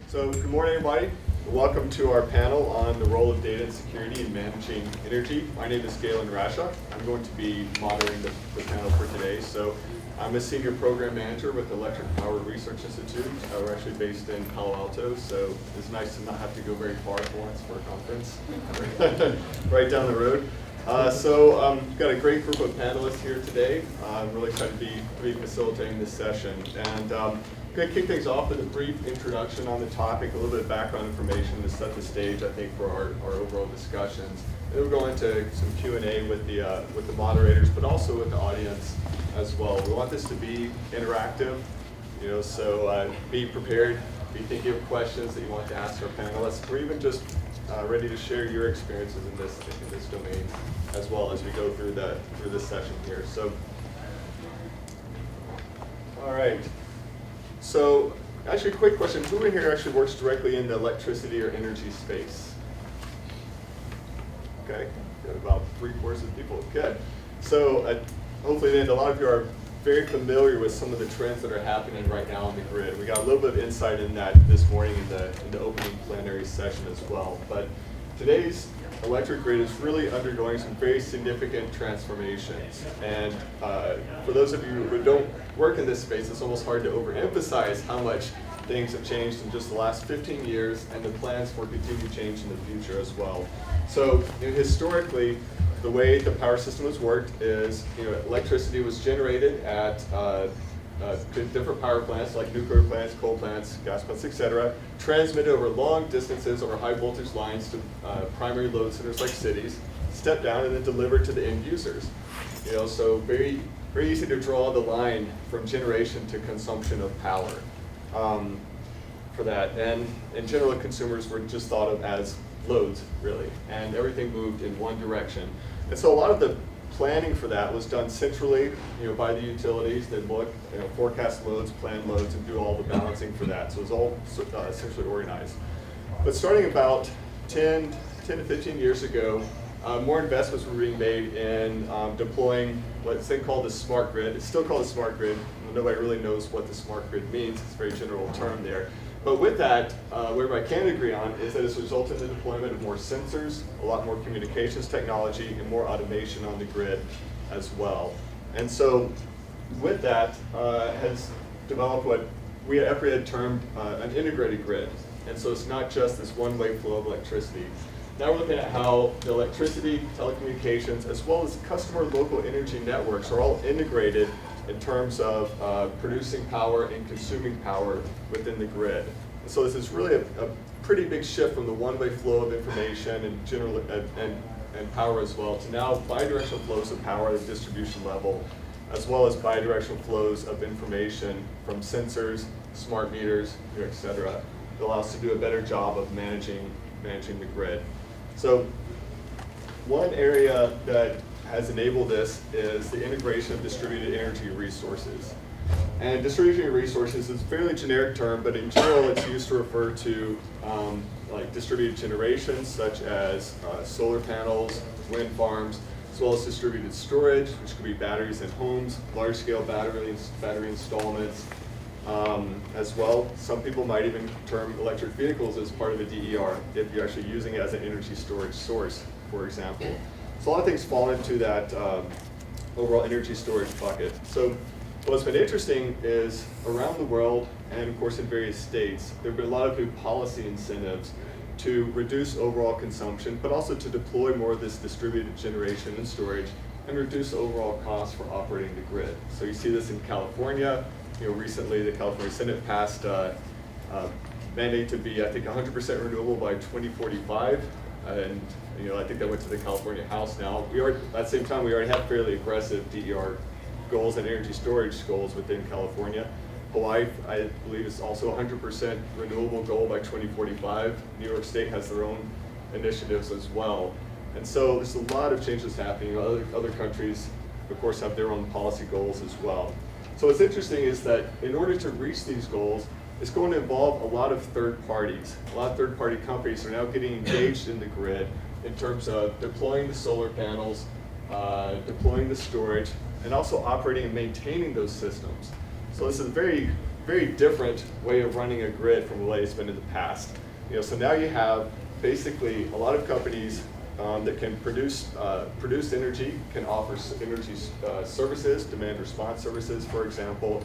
So good morning, everybody. Welcome to our panel on the role of data and security in managing energy. My name is Galen and Rasche. I'm going to be moderating the panel for today. So I'm a senior program manager with the Electric Power Research Institute. We're actually based in Palo Alto, so it's nice to not have to go very far for once for a conference, right down the road. We've got a great group of panelists here today. I'm really excited to be facilitating this session. And I'm going to kick things off with a brief introduction on the topic, a little bit of background information to set the stage, I think, for our overall discussions. Then we'll go into some Q&A with the moderators, but also with the audience as well. We want this to be interactive, so be prepared, be thinking of questions that you want to ask our panelists, or even just ready to share your experiences in this domain as well as we go through this session here. So, all right. So, actually, a quick question: who in here actually works directly in the electricity or energy space? Okay, got about 3/4 of people. Good. So, hopefully, then a lot of you are very familiar with some of the trends that are happening right now on the grid. We got a little bit of insight in that this morning in the opening plenary session as well. But today's electric grid is really undergoing some very significant transformations. And for those of you who don't work in this space, it's almost hard to overemphasize how much things have changed in just the last 15 years and the plans for continued change in the future as well. So historically, the way the power system has worked is, electricity was generated at different power plants like nuclear plants, coal plants, gas plants, etc., transmitted over long distances over high voltage lines to primary load centers like cities, stepped down and then delivered to the end users. So very, very easy to draw the line from generation to consumption of power for that. And in general, consumers were just thought of as loads, really, and everything moved in one direction. And so a lot of the planning for that was done centrally, by the utilities. They'd look, forecast loads, plan loads, and do all the balancing for that. So it was all centrally organized. But starting about 10 to 15 years ago, more investments were being made in deploying what's then called the smart grid. It's still called a smart grid. Nobody really knows what the smart grid means. It's a very general term there. But with that, what everybody can agree on is that it's resulted in the deployment of more sensors, a lot more communications technology, and more automation on the grid as well. And so with that has developed what we at EPRI had termed an integrated grid. And so it's not just this one-way flow of electricity. Now we're looking at how the electricity, telecommunications, as well as customer local energy networks are all integrated in terms of producing power and consuming power within the grid. And so this is really a pretty big shift from the one-way flow of information and general and power as well to now bidirectional flows of power at the distribution level, as well as bidirectional flows of information from sensors, smart meters, etc. It allows us to do a better job of managing the grid. So one area that has enabled this is the integration of distributed energy resources. And distributed energy resources is a fairly generic term, but in general it's used to refer to like distributed generation, such as solar panels, wind farms, as well as distributed storage, which could be batteries in homes, large-scale battery installments as well. Some people might even term electric vehicles as part of a DER if you're actually using it as an energy storage source, for example. So a lot of things fall into that overall energy storage bucket. So what's been interesting is around the world, and of course in various states, there have been a lot of new policy incentives to reduce overall consumption, but also to deploy more of this distributed generation and storage and reduce overall costs for operating the grid. So you see this in California. Recently the California Senate passed mandate to be, I think, 100% renewable by 2045. And I think that went to the California House now. At the same time, we already have fairly aggressive DER goals and energy storage goals within California. Hawaii, I believe, is also 100% renewable goal by 2045. New York State has their own initiatives as well. And so there's a lot of changes happening. Other countries, of course, have their own policy goals as well. So what's interesting is that in order to reach these goals, it's going to involve a lot of third parties. A lot of third-party companies are now getting engaged in the grid in terms of deploying the solar panels, deploying the storage, and also operating and maintaining those systems. So this is a very very different way of running a grid from the way it's been in the past. So now you have basically a lot of companies that can produce energy, can offer energy services, demand response services, for example,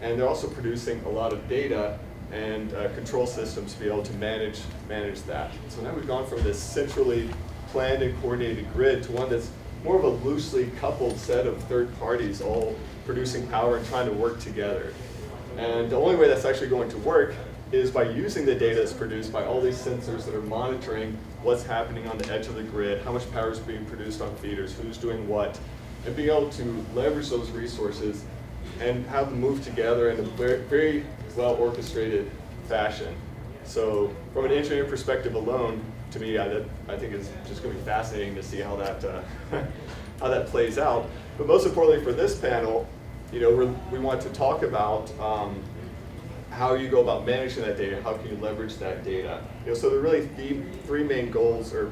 and they're also producing a lot of data and control systems to be able to manage that. So now we've gone from this centrally planned and coordinated grid to one that's more of a loosely coupled set of third parties all producing power and trying to work together. And the only way that's actually going to work is by using the data that's produced by all these sensors that are monitoring what's happening on the edge of the grid, how much power is being produced on feeders, who's doing what, and being able to leverage those resources and have them move together in a very, very well orchestrated fashion. So from an engineering perspective alone, to me, I think it's just going to be fascinating to see how that how that plays out. But most importantly for this panel, we want to talk about how you go about managing that data, how can you leverage that data. So there are really three main goals or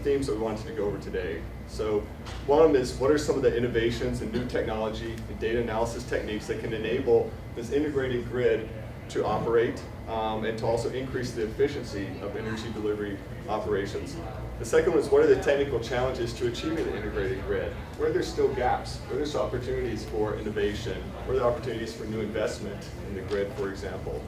themes that we wanted to go over today. So one of them is, what are some of the innovations and new technology and data analysis techniques that can enable this integrated grid to operate and to also increase the efficiency of energy delivery operations. The second one is, what are the technical challenges to achieving the integrated grid? Where there's still gaps, where there's opportunities for innovation, where there are opportunities for new investment in the grid, for example.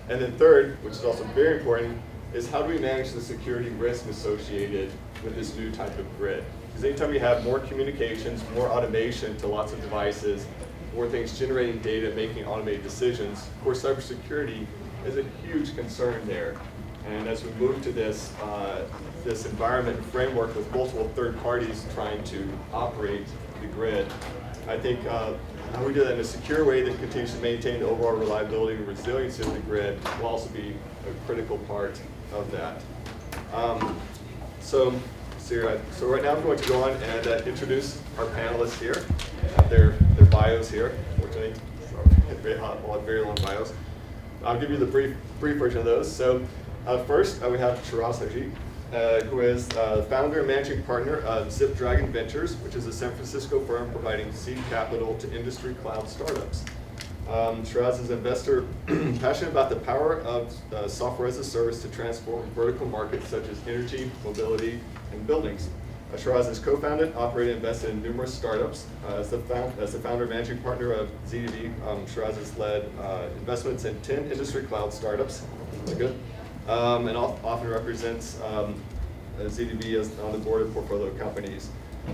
And then third, which is also very important, is how do we manage the security risk associated with this new type of grid? Because anytime you have more communications, more automation to lots of devices, more things generating data, making automated decisions, of course cybersecurity is a huge concern there. And as we move to this environment and framework with multiple third parties trying to operate the grid, I think how we do that in a secure way that continues to maintain the overall reliability and resiliency of the grid will also be a critical part of that. So right now I'm going to go on and introduce our panelists here. Their bios here, unfortunately. Very long bios. I'll give you the brief version of those. So first we have Sheeraz Haji, who is founder and managing partner of Zip Dragon Ventures, which is a San Francisco firm providing seed capital to industry cloud startups. Sheeraz is an investor passionate about the power of software as a service to transform vertical markets such as energy, mobility, and buildings. Sheeraz has co-founded, operated, and invested in numerous startups. As the founder and managing partner of ZDV, Sheeraz has led investments in 10 industry cloud startups. That's good. And often represents ZDV as on the board of portfolio companies.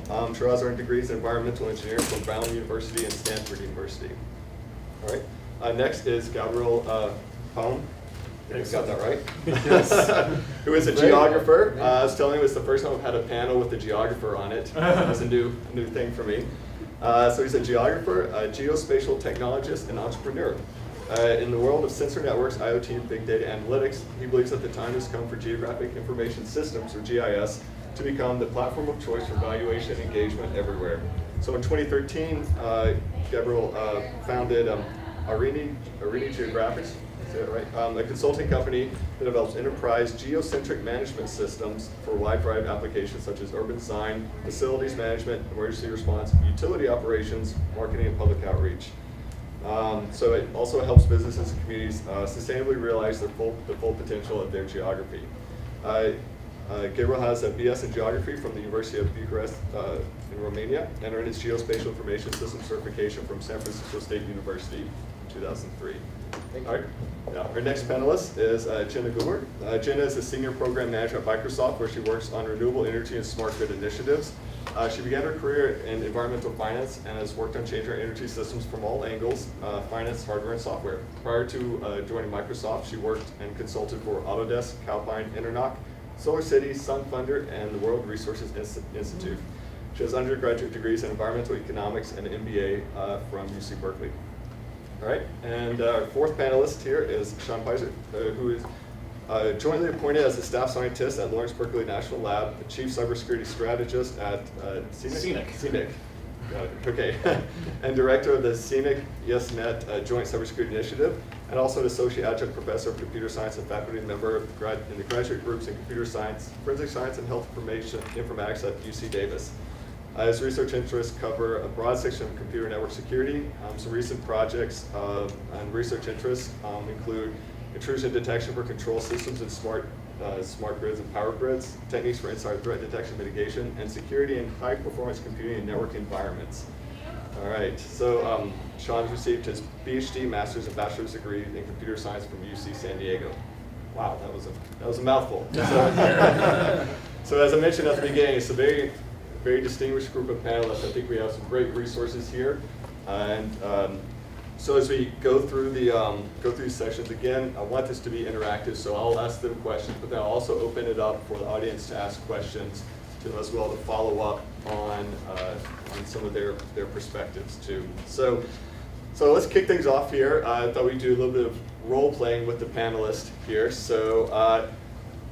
Sheeraz earned degrees in environmental engineering from Brown University and Stanford University. All right. Next is Gabriel Paun. I got that right. Yes. Who is a geographer. I was telling you, it's the first time I've had a panel with a geographer on it. That's a new thing for me. So he's a geographer, a geospatial technologist, and entrepreneur. In the world of sensor networks, IoT, and big data analytics, he believes that the time has come for geographic information systems, or GIS, to become the platform of choice for valuation and engagement everywhere. So in 2013, Gabriel founded Arini Geographics, is that right? A consulting company that develops enterprise geocentric management systems for a wide variety of applications such as urban design, facilities management, emergency response, utility operations, marketing, and public outreach. So it also helps businesses and communities sustainably realize the full potential of their geography. Gabriel has a BS in geography from the University of Bucharest in Romania and earned his geospatial information system certification from San Francisco State University in 2003. All right. Now, our next panelist is Jenna Goodward. Jenna is a senior program manager at Microsoft, where she works on renewable energy and smart grid initiatives. She began her career in environmental finance and has worked on changing our energy systems from all angles, finance, hardware, and software. Prior to joining Microsoft, she worked and consulted for Autodesk, Calpine, Internoc, Solar City, Sun Thunder, and the World Resources Institute. She has undergraduate degrees in environmental economics and an MBA from UC Berkeley. All right, and our fourth panelist here is Sean Peisert, who is jointly appointed as a staff scientist at Lawrence Berkeley National Lab, chief cybersecurity strategist at CNIC. Got it. Okay, and director of the CNIC YesNet Joint Cybersecurity Initiative, and also an associate adjunct professor of computer science and faculty member in the graduate groups in computer science, forensic science, and health informatics at UC Davis. His research interests cover a broad section of computer network security. Some recent projects and research interests include intrusion detection for control systems and smart grids and power grids, techniques for insider threat detection mitigation, and security in high-performance computing and network environments. All right, so Sean's received his PhD, master's, and bachelor's degree in computer science from UC San Diego. Wow, that was a mouthful. So as I mentioned at the beginning, it's a very distinguished group of panelists. I think we have some great resources here, and so as we go through these sessions, again, I want this to be interactive, so I'll ask them questions, but then I'll also open it up for the audience to ask questions to them as well, to follow up on some of their perspectives too. So let's kick things off here. I thought we'd do a little bit of role playing with the panelists here. So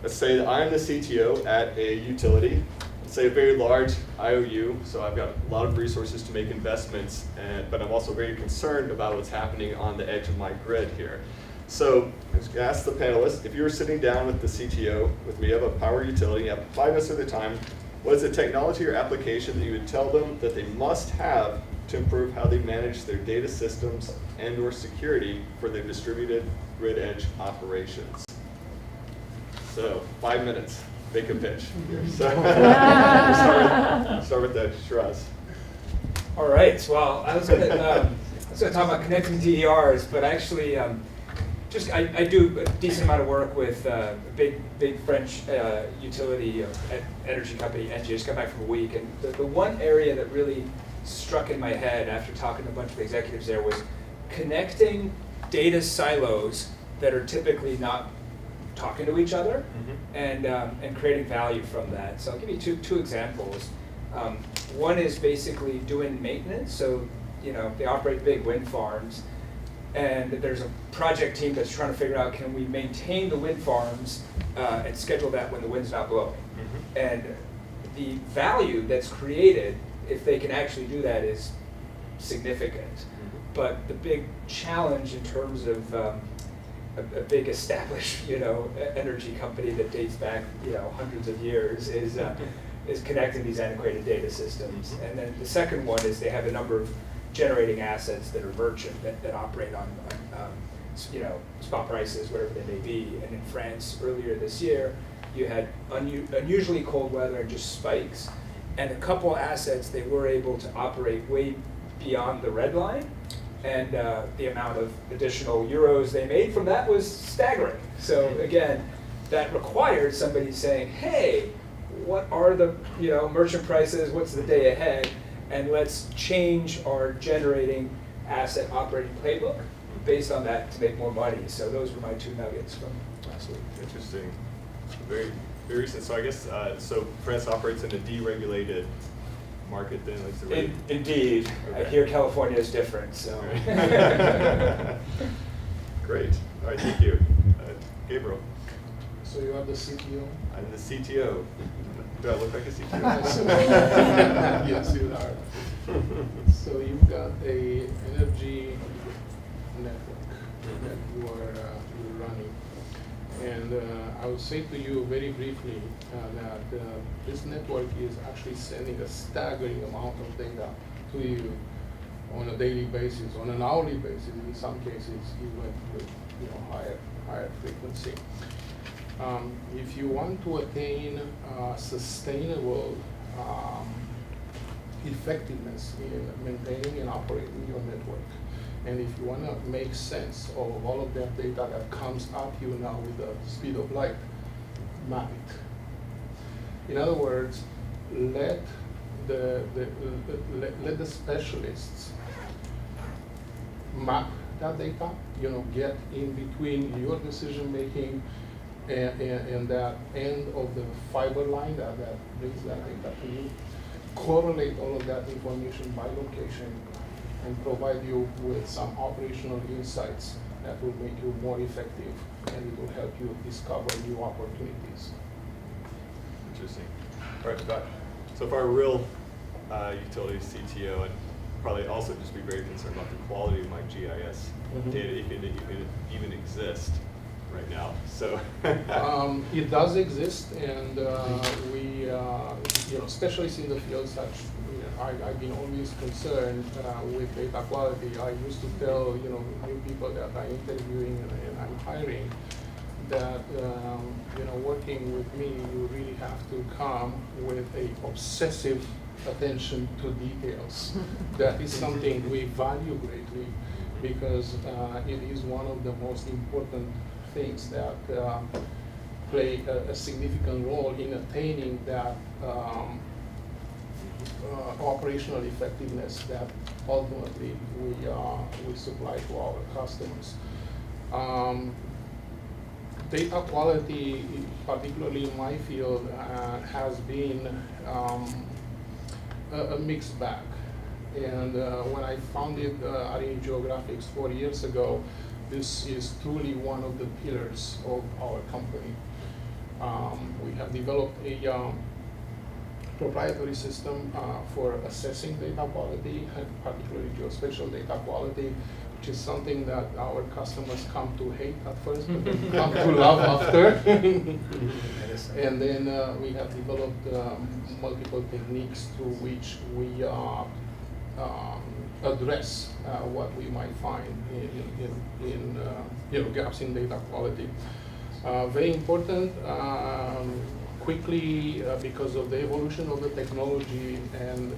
let's say that I'm the CTO at a utility. Say a very large IOU, so I've got a lot of resources to make investments, but I'm also very concerned about what's happening on the edge of my grid here. So I'm just gonna ask the panelists, if you were sitting down with the CTO, with me, you have a power utility, you have 5 minutes of the time, what is the technology or application that you would tell them that they must have to improve how they manage their data systems and or security for their distributed grid edge operations? So 5 minutes. Make a pitch. So, start with that, Sheeraz. All right. Well, I was going to talk about connecting DERs, but actually, I do a decent amount of work with a big French utility energy company, Engie. I just got back from a week, and the one area that really struck in my head after talking to a bunch of executives there was connecting data silos that are typically not talking to each other, and creating value from that. So I'll give you two examples. One is basically doing maintenance. So they operate big wind farms, and there's a project team that's trying to figure out, can we maintain the wind farms and schedule that when the wind's not blowing? And the value that's created if they can actually do that is significant. But the big challenge in terms of a big established, energy company that dates back, hundreds of years is connecting these antiquated data systems. And then the second one is they have a number of generating assets that are merchant that operate on spot prices, whatever they may be. And in France earlier this year, you had unusually cold weather and just spikes, and a couple assets they were able to operate way beyond the red line. And the amount of additional euros they made from that was staggering. So again, that required somebody saying, hey, what are the merchant prices, what's the day ahead, and let's change our generating asset operating playbook based on that to make more money. So those were my 2 nuggets from last week. Interesting. Very, very recent. So I guess, so France operates in a deregulated market then? Like Indeed. Okay. Here California is different, so. Great. All right, thank you. Gabriel. So you are the CTO? I'm the CTO. Do I look like a CTO? Yes, you are. So you've got a energy network that you are running. And I would say to you very briefly that this network is actually sending a staggering amount of data to you on a daily basis, on an hourly basis, in some cases even with higher frequency. If you want to attain sustainable effectiveness in maintaining and operating your network, and if you want to make sense of all of that data that comes at you now with the speed of light, map it. In other words, let the specialists map that data. Get in between your decision making and that end of the fiber line that brings that data to you. Correlate all of that information by location, and provide you with some operational insights that will make you more effective, and it will help you discover new opportunities. Interesting. All right, Scott. So for a real utility CTO, I'd probably also just be very concerned about the quality of my GIS data, if it even exist, right now. So It does exist, and we, specialists in the field such, I've been always concerned with data quality. I used to tell, new people that I'm interviewing and I'm hiring that, working with me, you really have to come with a obsessive attention to details. That is something we value greatly because it is one of the most important things that play a significant role in attaining that operational effectiveness that ultimately we supply to our customers. Data quality, particularly in my field, has been a mixed bag. And when I founded RE Geographics 4 years ago, this is truly one of the pillars of our company. We have developed a proprietary system for assessing data quality, particularly geospatial data quality, which is something that our customers come to hate at first, but then come to love after. And then we have developed multiple techniques through which we address what we might find in gaps in data quality. Very important, quickly, because of the evolution of the technology and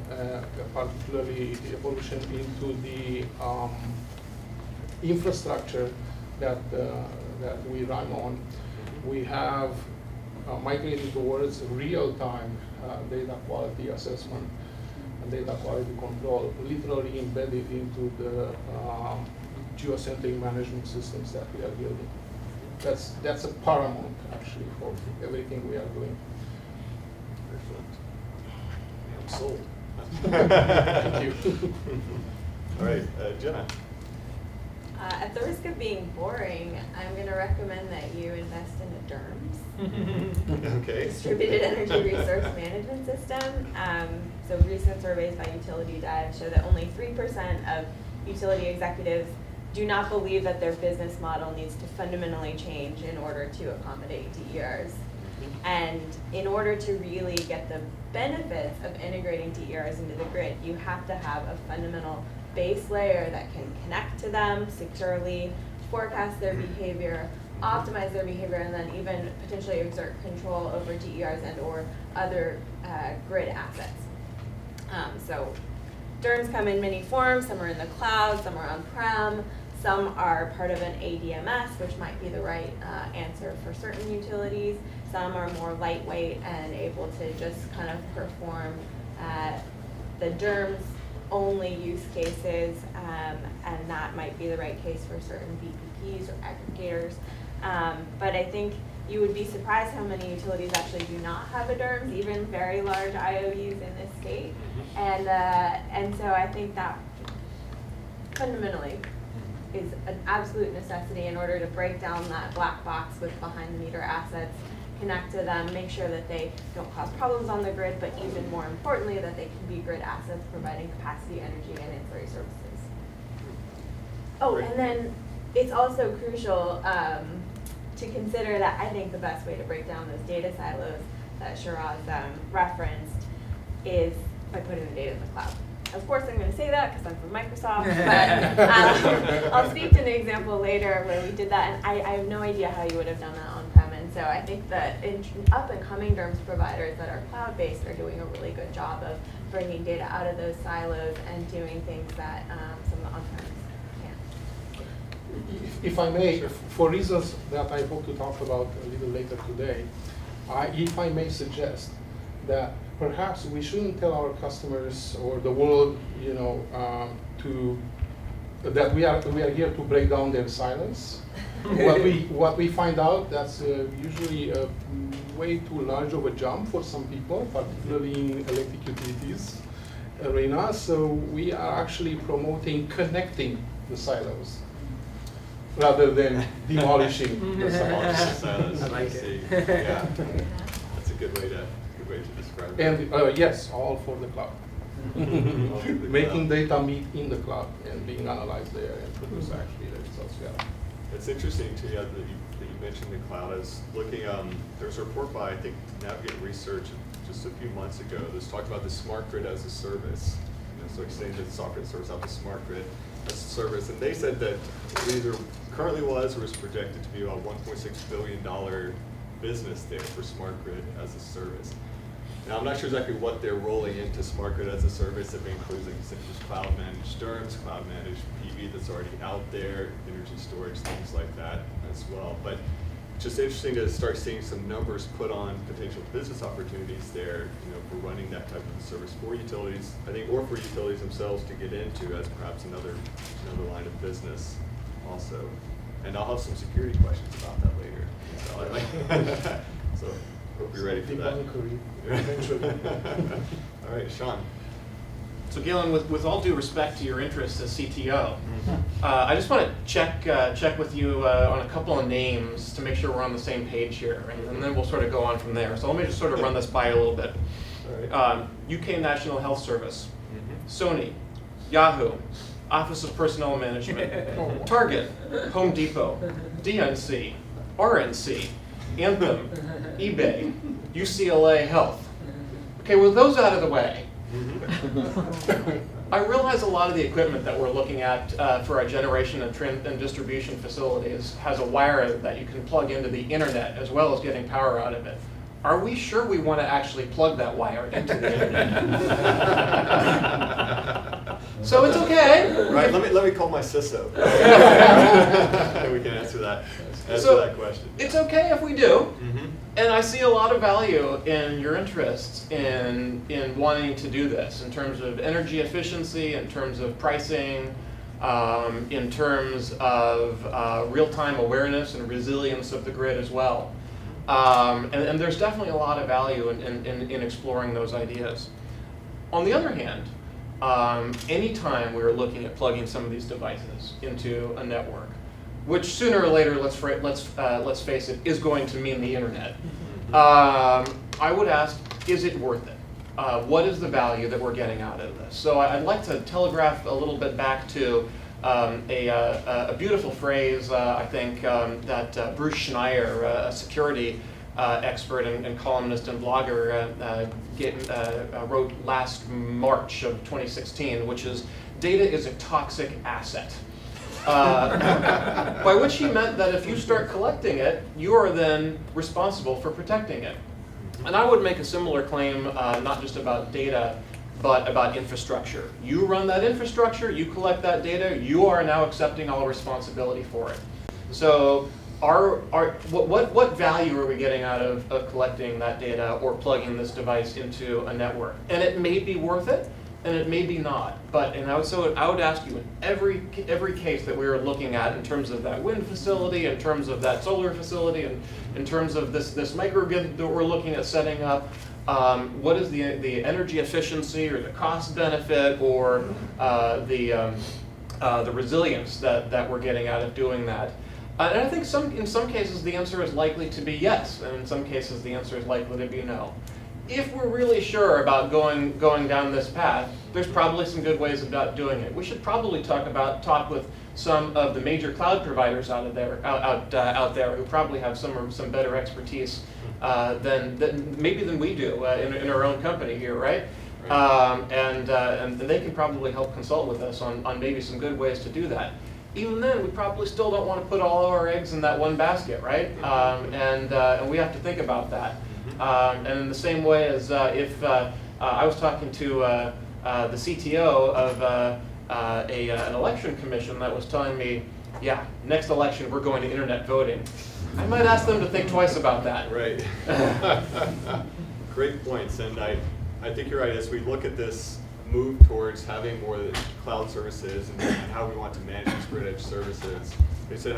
particularly the evolution into the infrastructure that we run on, we have migrated towards real-time data quality assessment and data quality control, literally embedded into the geocentric management systems that we are building. That's a paramount, actually, for everything we are doing. Excellent. I'm sold. Thank you. All right, Jenna. At the risk of being boring, I'm going to recommend that you invest in a DERMS. Okay. Distributed Energy Resource Management System. So recent surveys by Utility Dive show that only 3% of utility executives do not believe that their business model needs to fundamentally change in order to accommodate DERs. And in order to really get the benefits of integrating DERs into the grid, you have to have a fundamental base layer that can connect to them securely, forecast their behavior, optimize their behavior, and then even potentially exert control over DERs and or other grid assets. So DERMS come in many forms. Some are in the cloud, some are on-prem, some are part of an ADMS, which might be the right answer for certain utilities. Some are more lightweight and able to just kind of perform the DERMS only use cases, and that might be the right case for certain VPPs or aggregators. But I think you would be surprised how many utilities actually do not have a DERMS, even very large IOUs in this state. And so I think that fundamentally is an absolute necessity in order to break down that black box with behind the meter assets, connect to them, make sure that they don't cause problems on the grid, but even more importantly, that they can be grid assets providing capacity, energy, and ancillary services. Oh, and then it's also crucial to consider that I think the best way to break down those data silos that Sheeraz referenced is by putting the data in the cloud. Of course, I'm going to say that because I'm from Microsoft, but I'll speak to an example later where we did that, and I have no idea how you would have done that on-prem. And so I think that up-and-coming DERMS providers that are cloud-based are doing a really good job of bringing data out of those silos and doing things that some of the on-premise can't. If I may, for reasons that I hope to talk about a little later today, if I may suggest that perhaps we shouldn't tell our customers or the world, that we are here to break down their silence. What we find out, that's usually a way too large of a jump for some people, particularly in electric utilities arena. So we are actually promoting connecting the silos rather than demolishing the silos. I like it. Yeah, that's a good way to describe it. And yes, all for the cloud. Making data meet in the cloud and being analyzed there and produce actually the results we have. It's interesting too, that you you mentioned the cloud. I was looking, there's a report by, I think, Navigate Research just a few months ago that's talked about the smart grid as a service. So extending the software service out the smart grid as a service. And they said that it either currently was or is projected to be about $1.6 billion business there for smart grid as a service. Now, I'm not sure exactly what they're rolling into smart grid as a service. It may include things such as cloud managed DERMS, cloud managed PV that's already out there, energy storage, things like that as well. But just interesting to start seeing some numbers put on potential business opportunities there, for running that type of service for utilities, I think, or for utilities themselves to get into as perhaps another line of business also. And I'll have some security questions about that later. So hope you're ready for that. All right, Sean. So Galen, with all due respect to your interest as CTO, I just want to check with you on a couple of names to make sure we're on the same page here, and then we'll sort of go on from there. So let me just sort of run this by you a little bit. All right. UK National Health Service, Sony, Yahoo, Office of Personnel Management, Target, Home Depot, DNC, RNC, Anthem, eBay, UCLA Health. Okay, with those out of the way, I realize a lot of the equipment that we're looking at for our generation and distribution facilities has a wire that you can plug into the internet as well as getting power out of it. Are we sure we want to actually plug that wire into the internet? So it's okay. Right, let me call my CISO. And we can answer that question. It's okay if we do. Mm-hmm. And I see a lot of value in your interest in wanting to do this in terms of energy efficiency, in terms of pricing, in terms of real-time awareness and resilience of the grid as well. And there's definitely a lot of value in exploring those ideas. On the other hand, anytime we're looking at plugging some of these devices into a network, which sooner or later, let's face it, is going to mean the internet, I would ask, is it worth it? What is the value that we're getting out of this? So I'd like to telegraph a little bit back to a beautiful phrase, I think, that Bruce Schneier, a security expert and columnist and blogger, wrote last March of 2016, which is, "Data is a toxic asset." By which he meant that if you start collecting it, you are then responsible for protecting it. And I would make a similar claim, not just about data, but about infrastructure. You run that infrastructure, you collect that data, you are now accepting all responsibility for it. So what value are we getting out of collecting that data or plugging this device into a network? And it may be worth it, and it may be not. But I would ask you, in every case that we are looking at, in terms of that wind facility, in terms of that solar facility, and in terms of this microgrid that we're looking at setting up, what is the energy efficiency or the cost benefit or the resilience that we're getting out of doing that? And I think in some cases the answer is likely to be yes, and in some cases the answer is likely to be no. If we're really sure about going down this path, there's probably some good ways about doing it. We should probably talk with some of the major cloud providers out there who probably have some better expertise than we do in our own company here, right? And they can probably help consult with us on maybe some good ways to do that. Even then, we probably still don't want to put all of our eggs in that one basket, right? And we have to think about that. And in the same way as if I was talking to the CTO of an election commission that was telling me, yeah, next election we're going to internet voting, I might ask them to think twice about that. Right. Great points, and I think you're right. As we look at this move towards having more cloud services and how we want to manage these grid edge services, they said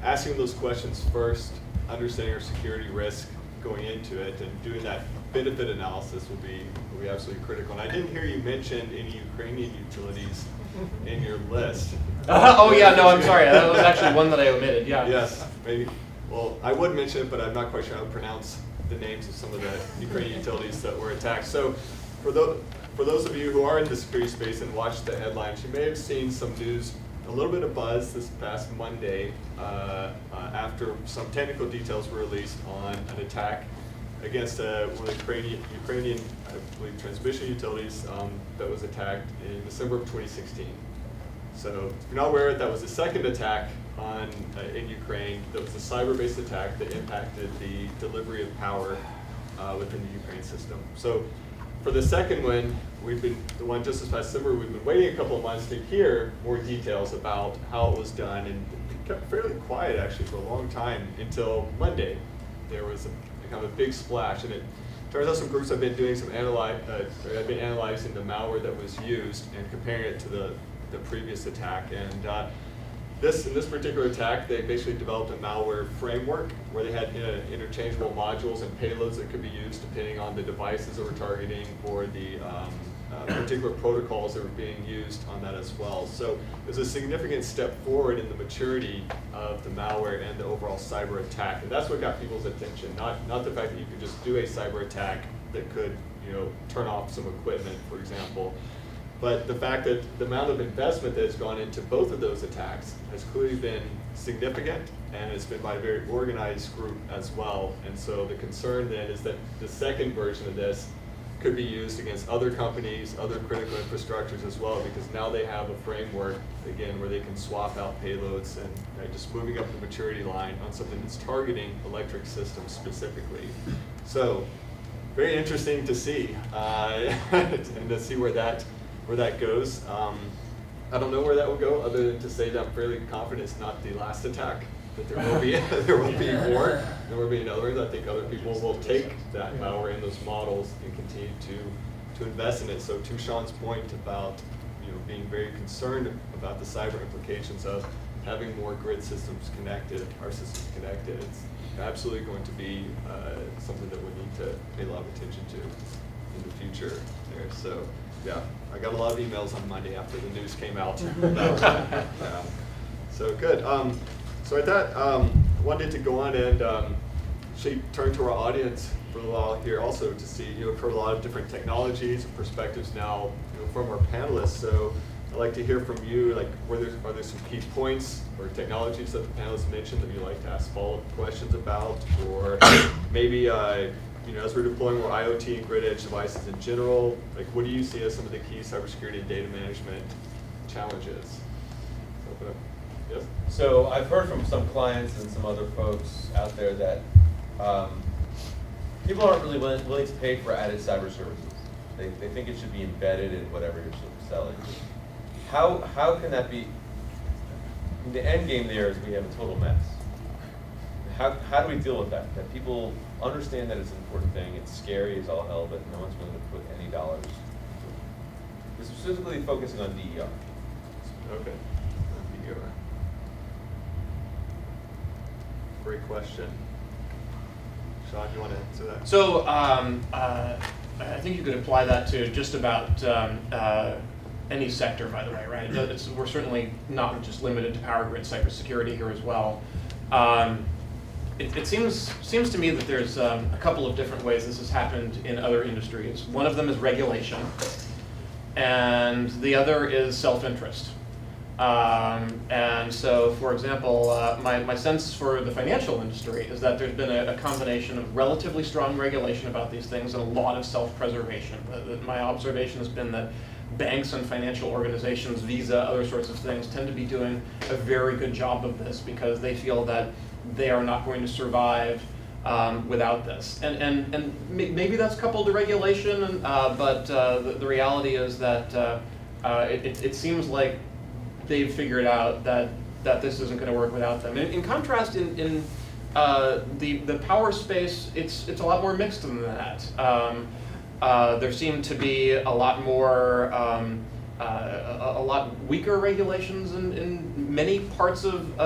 asking those questions first, understanding our security risk going into it, and doing that benefit analysis will be absolutely critical. And I didn't hear you mention any Ukrainian utilities in your list. Oh yeah, no, I'm sorry. That was actually one that I omitted. Yeah. Yes, maybe. Well, I would mention it, but I'm not quite sure how to pronounce the names of some of the Ukrainian utilities that were attacked. So, for those of you who are in the security space and watched the headlines, you may have seen some news a a little bit of buzz this past Monday after some technical details were released on an attack against one of the Ukrainian, I believe, transmission utilities that was attacked in December of 2016. So if you're not aware, that was the second attack in Ukraine. That was a cyber-based attack that impacted the delivery of power within the Ukraine system. So for the second one, the one just this past summer, we've been waiting a couple of months to hear more details about how it was done, and it kept fairly quiet actually for a long time until Monday. There was kind of a big splash, and it turns out some groups have been doing some have been analyzing the malware that was used and comparing it to the previous attack. And in this particular attack, they basically developed a malware framework where they had interchangeable modules and payloads that could be used depending on the devices that were targeting or the particular protocols that were being used on that as well. So there's a significant step forward in the maturity of the malware and the overall cyber attack. And that's what got people's attention, not the fact that you could just do a cyber attack that could turn off some equipment, for example. But the fact that the amount of investment that has gone into both of those attacks has clearly been significant, and it's been by a very organized group as well. And so the concern then is that the second version of this could be used against other companies, other critical infrastructures as well, because now they have a framework, again, where they can swap out payloads and just moving up the maturity line on something that's targeting electric systems specifically. So very interesting to see, and to see where that goes. I don't know where that will go, other than to say that I'm fairly confident it's not the last attack, that there will be more. There will be another. I think other people will take that malware and those models and continue to invest in it. So to Sean's point about being very concerned about the cyber implications of having more grid systems connected, our systems connected, it's absolutely going to be something that we need to pay a lot of attention to in the future there. So yeah, I got a lot of emails on Monday after the news came out. So good. So with that, I wanted to go on and actually turn to our audience for a while here also to see, we've heard a lot of different technologies and perspectives now from our panelists. So I'd like to hear from you, like, are there some key points or technologies that the panelists mentioned that you'd like to ask follow-up questions about, or maybe as we're deploying more IoT and grid edge devices in general, like what do you see as some of the key cybersecurity and data management challenges? Open up. Yes? So I've heard from some clients and some other folks out there that people aren't really willing to pay for added cyber services. They think it should be embedded in whatever you're selling. How can that be? The end game there is we have a total mess. How do we deal with that? That people understand that it's an important thing, it's scary as all hell, but no one's willing to put any dollars into it. We're specifically focusing on DER. Okay. DER. Great question. Sean, you want to answer that? So I think you could apply that to just about any sector, by the way, right? We're certainly not just limited to power grid cybersecurity here as well. It seems to me that there's a couple of different ways this has happened in other industries. One of them is regulation, and the other is self-interest. And so, for example, my sense for the financial industry is that there's been a combination of relatively strong regulation about these things and a lot of self-preservation. My observation has been that banks and financial organizations, Visa, other sorts of things, tend to be doing a very good job of this because they feel that they are not going to survive without this. And maybe that's coupled to regulation, but the reality is that it seems like they've figured out that this isn't going to work without them. In contrast, in the power space, it's a lot more mixed than that. There seem to be a lot more, a lot weaker regulations in many parts of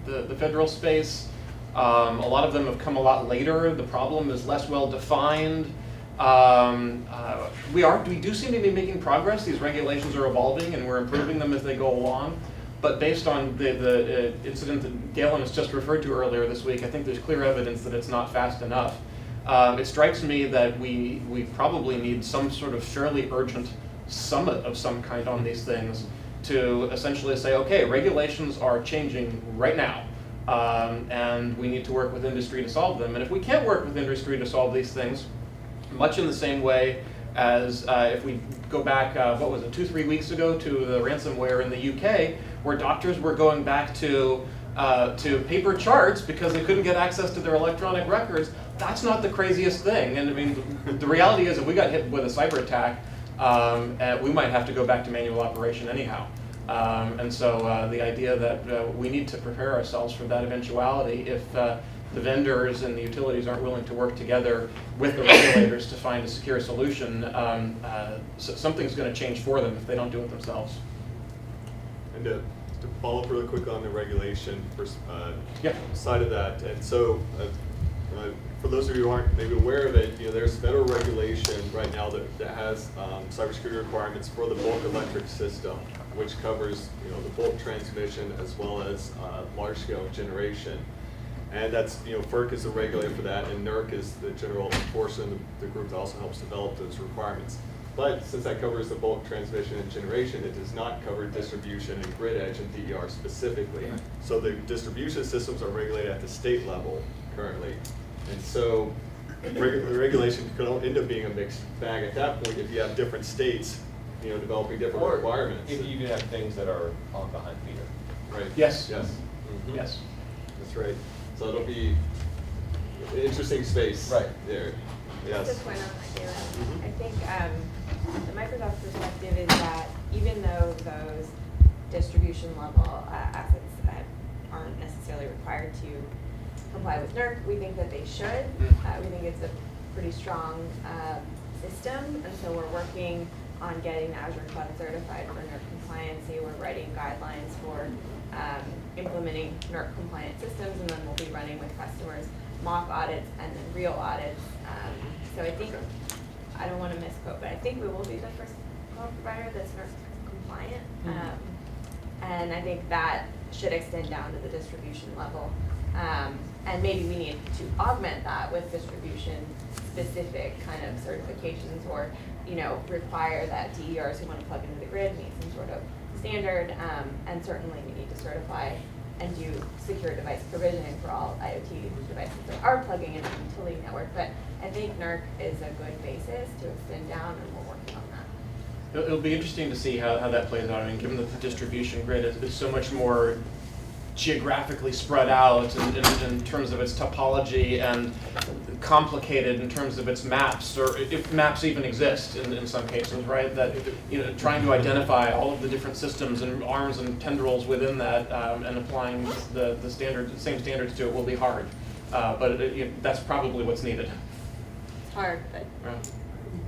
the federal space. A lot of them have come a lot later. The problem is less well defined. We do seem to be making progress. These regulations are evolving and we're improving them as they go along. But based on the incident that Galen has just referred to earlier this week, I think there's clear evidence that it's not fast enough. It strikes me that we probably need some sort of fairly urgent summit of some kind on these things to essentially say, okay, regulations are changing right now, and we need to work with industry to solve them. And if we can't work with industry to solve these things, much in the same way as if we go back, what was it, 2-3 weeks ago to the ransomware in the UK, where doctors were going back to paper charts because they couldn't get access to their electronic records. That's not the craziest thing. And I mean, the reality is if we got hit with a cyber attack, we might have to go back to manual operation anyhow. And so the idea that we need to prepare ourselves for that eventuality if the vendors and the utilities aren't willing to work together with the regulators to find a secure solution, something's going to change for them if they don't do it themselves. And to follow up really quick on the regulation Yeah. side of that, and so for those of you who aren't maybe aware of it, there's federal regulation right now that has cybersecurity requirements for the bulk electric system, which covers the bulk transmission as well as large-scale generation. And that's, FERC is the regulator for that, and NERC is the general enforcer, the group that also helps develop those requirements. But since that covers the bulk transmission and generation, it does not cover distribution and grid edge and DER specifically. So the distribution systems are regulated at the state level currently. And so the regulation could end up being a mixed bag at that point if you have different states, developing different Or requirements. if you even have things that are on behind meter. Right. Yes. Yes. Mhm. Yes. That's right. So it'll be an interesting space. Right. There. Yes. Just a point on that, Galen. Mhm. I think the Microsoft perspective is that even though those distribution level assets aren't necessarily required to comply with NERC, we think that they should. We think it's a pretty strong system, and so we're working on getting Azure Cloud certified for NERC compliancy. We're writing guidelines for implementing NERC compliant systems, and then we'll be running with customers mock audits and then real audits. So I think, I don't want to misquote, but I think we will be the first cloud provider that's NERC compliant. And I think that should extend down to the distribution level. And maybe we need to augment that with distribution specific kind of certifications, or require that DERs who want to plug into the grid meet some sort of standard. And certainly we need to certify and do secure device provisioning for all IoT devices that are plugging into the utility network. But I think NERC is a good basis to extend down, and we're working on that. It'll be interesting to see how that plays out. I mean, given that the distribution grid is so much more geographically spread out in terms of its topology and complicated in terms of its maps, or if maps even exist in some cases, right? That trying to identify all of the different systems and arms and tendrils within that and applying the same standards to it will be hard. But that's probably what's needed. It's hard,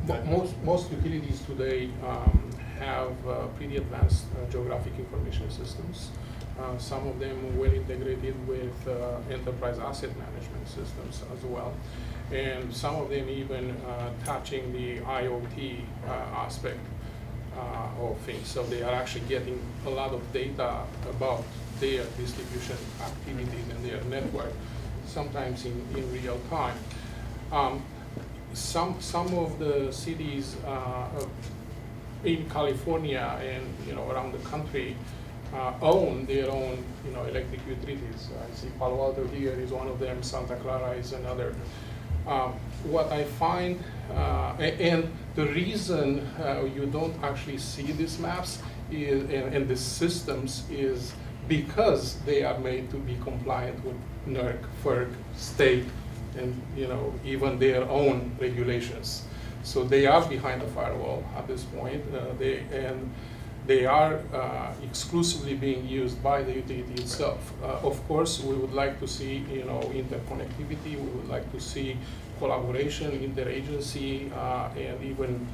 but Most utilities today have pretty advanced geographic information systems. Some of them well integrated with enterprise asset management systems as well. And some of them even touching the IoT aspect of things. So they are actually getting a lot of data about their distribution activities and their network, sometimes in real time. Some of the cities in California and around the country own their own electric utilities. I see Palo Alto here is one of them, Santa Clara is another. What I find, and the reason you don't actually see these maps and the systems is because they are made to be compliant with NERC, FERC, state, and even their own regulations. So they are behind the firewall at this point. They are exclusively being used by the utility itself. Of course, we would like to see interconnectivity. We would like to see collaboration, interagency, and even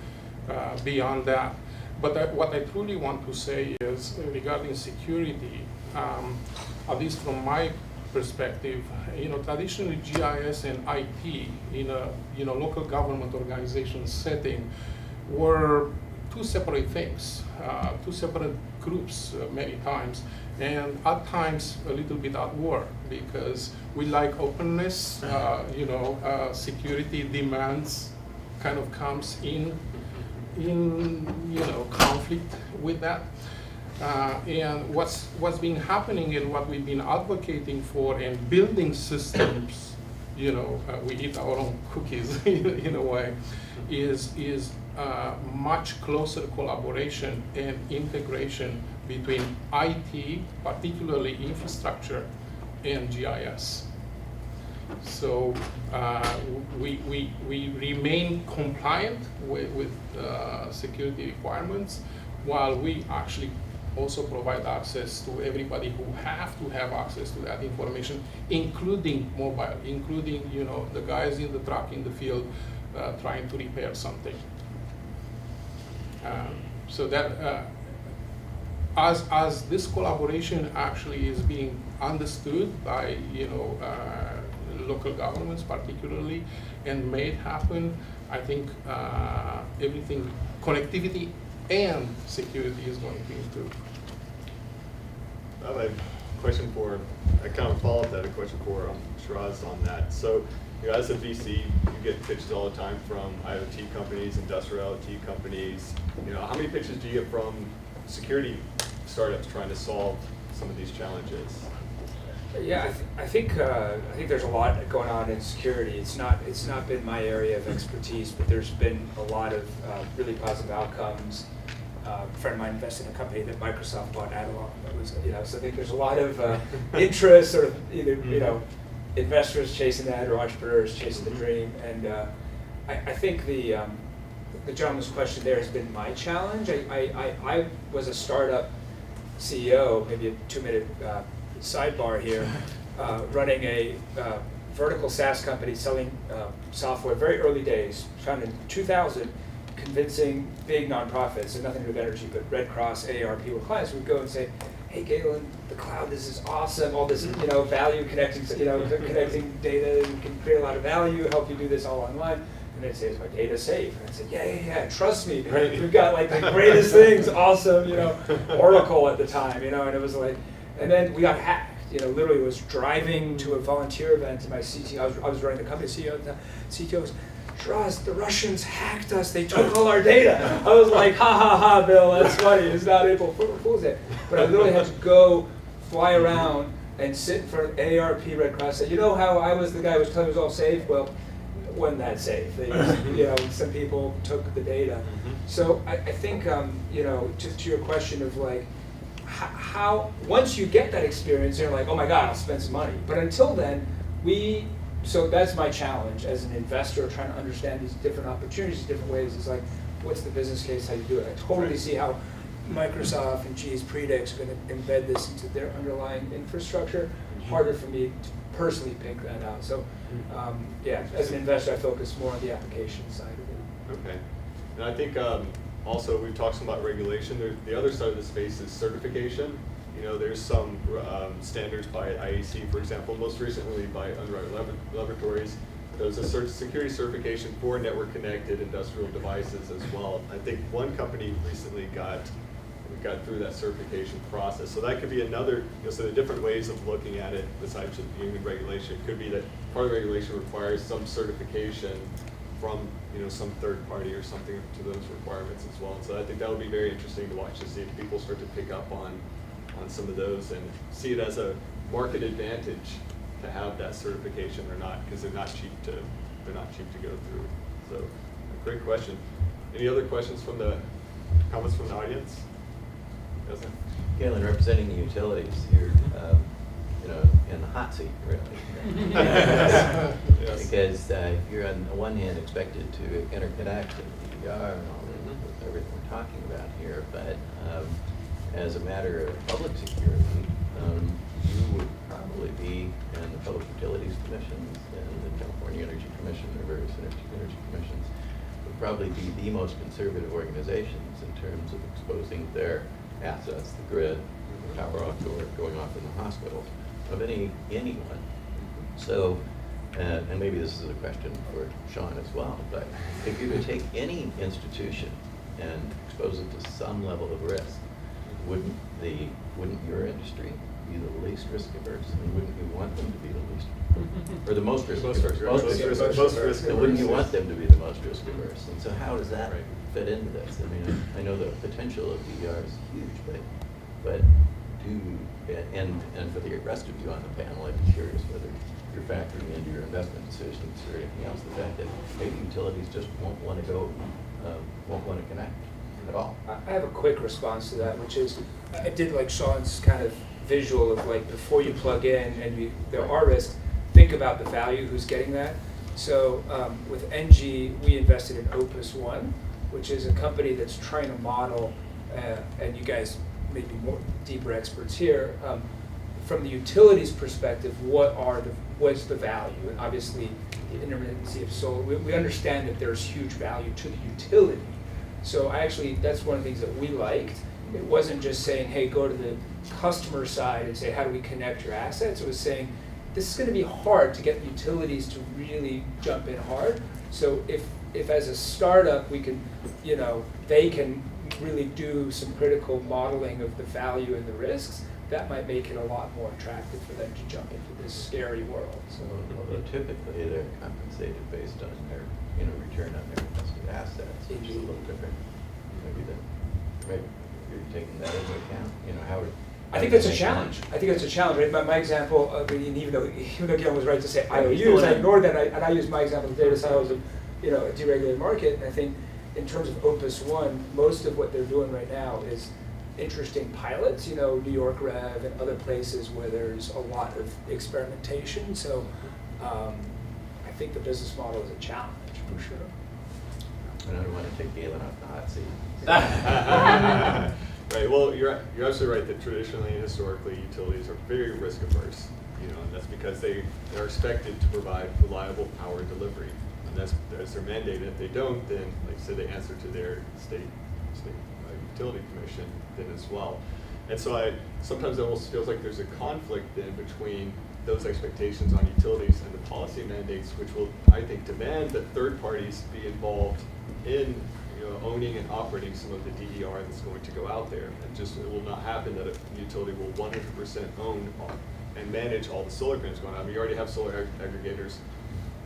beyond that. But what I truly want to say is regarding security, at least from my perspective, traditionally GIS and IT in a local government organization setting were two separate things, two separate groups many times, and at times a little bit at war because we like openness, security demands kind of comes in conflict with that. And what's been happening and what we've been advocating for and building systems, you know, we eat our own cookies in a way, is much closer collaboration and integration between IT, particularly infrastructure, and GIS. So we remain compliant with security requirements, while we actually also provide access to everybody who have to have access to that information, including mobile, including, you know, the guys in the truck in the field trying to repair something. So that as this collaboration actually is being understood by, you know, local governments particularly, and made happen, I think everything, connectivity and security is going to improve. I have a question for, I kind of follow up that, a question for Sheeraz on that. So, you know, as a VC, you get pitches all the time from IoT companies, industrial IoT companies. You know, how many pitches do you get from security startups trying to solve some of these challenges? Yeah, I think there's a lot going on in security. It's not been my area of expertise, but there's been a lot of really positive outcomes. A friend of mine invested in a company that Microsoft bought Analog. That was, you know, so I think there's a lot of interest, or either, you know, investors chasing that or entrepreneurs chasing the dream. And I think the gentleman's question there has been my challenge. I was a startup CEO, maybe a 2-minute sidebar here, running a vertical SaaS company selling software, very early days, founded in 2000, convincing big nonprofits, and nothing to do with energy, but Red Cross, AARP were clients. We'd go and say, hey Galen, the cloud, this is awesome, all this, you know, value connecting, you know, connecting data, you can create a lot of value, help you do this all online. And they'd say, is my data safe? And I'd say, yeah, trust me. Right. We've got like the greatest things, awesome, you know, Oracle at the time, you know, and it was like, and then we got hacked. You know, literally was driving to a volunteer event, and my CTO, I was running the company, CEO at the time, CTO was, Sheeraz, the Russians hacked us, they took all our data. I was like, ha, Bill, that's funny, it's not April Fool's Day. But I literally had to go fly around and sit in front of AARP, Red Cross, say, you know how I was the guy who was telling me it was all safe? Well, it wasn't that safe. They, you know, some people took the data. So I think, you know, to your question of like, how, once you get that experience, you're like, oh my God, I'll spend some money. But until then, so that's my challenge as an investor, trying to understand these different opportunities, different ways. It's like, what's the business case, how you do it? I totally see how Microsoft and GE's Predix are going to embed this into their underlying infrastructure. Harder for me to personally pick that out. So yeah, as an investor, I focus more on the application side of it. Okay. And I think also we've talked some about regulation. The other side of the space is certification. You know, there's some standards by IAC, for example, most recently by Underwriter Laboratories. There's a security certification for network-connected industrial devices as well. I think one company recently got through that certification process. So that could be another, you know, so the different ways of looking at it besides just viewing regulation. It could be that part of the regulation requires some certification from, you know, some third party or something to those requirements as well. So I think that would be very interesting to watch to see if people start to pick up on some of those and see it as a market advantage to have that certification or not, because they're not cheap to go through. So, great question. Any other questions from comments from the audience? Galen, representing the utilities, you're you know, in the hot seat, really. Yes. Because you're on the one hand expected to interconnect and DVR and all that, with everything we're talking about here, but as a matter of public security, you would probably be in the Public Utilities Commissions and the California Energy Commission, or various energy commissions, would probably be the most conservative organizations in terms of exposing their assets, the grid, the power off or going off in the hospital, of anyone. So, and maybe this is a question for Sean as well, but if you could take any institution and expose it to some level of risk, wouldn't your industry be the least risk averse, and wouldn't you want them to be the least, or the most risk averse? Most risk And wouldn't you want them to be the most risk averse? And so how does that fit into this? I mean, I know the potential of DVR is huge, but but and for the rest of you on the panel, I'd be curious whether you're factoring into your investment decisions or anything else the fact that maybe utilities just won't want to won't want to connect at all. I have a quick response to that, which is, I did like Sean's kind of visual of like before you plug in and there are risks, think about the value, who's getting that. So with NG, we invested in Opus One, which is a company that's trying to model, and you guys may be more deeper experts here, from the utilities perspective, what's the value? And obviously, the intermittency of solar, we understand that there's huge value to the utility. So that's one of the things that we liked. It wasn't just saying, hey, go to the customer side and say, how do we connect your assets? It was saying, this is going to be hard to get utilities to really jump in hard. So if as a startup we can, they can really do some critical modeling of the value and the risks, that might make it a lot more attractive for them to jump into this scary world. So although typically they're compensated based on their return on their invested assets, which is a little different. Maybe you're taking that into account. How I think that's a challenge. Right? My example, even though Galen was right to say IOUs, I ignored that, and I used my example of data silos of a deregulated market. And I think in terms of Opus One, most of what they're doing right now is interesting pilots. New York Rev and other places where there's a lot of experimentation. So I think the business model is a challenge for sure. I don't want to take Galen off the hot seat. Right. Well, you're absolutely right that traditionally and historically utilities are very risk averse, and that's because they are expected to provide reliable power delivery, and that's their mandate. If they don't, then, like I said, they answer to their state utility commission then as well. And so sometimes it almost feels like there's a conflict then between those expectations on utilities and the policy mandates, which will, I think, demand that third parties be involved in owning and operating some of the DER that's going to go out there. And it will not happen that a utility will 100% own and manage all the solar grids going on. You already have solar aggregators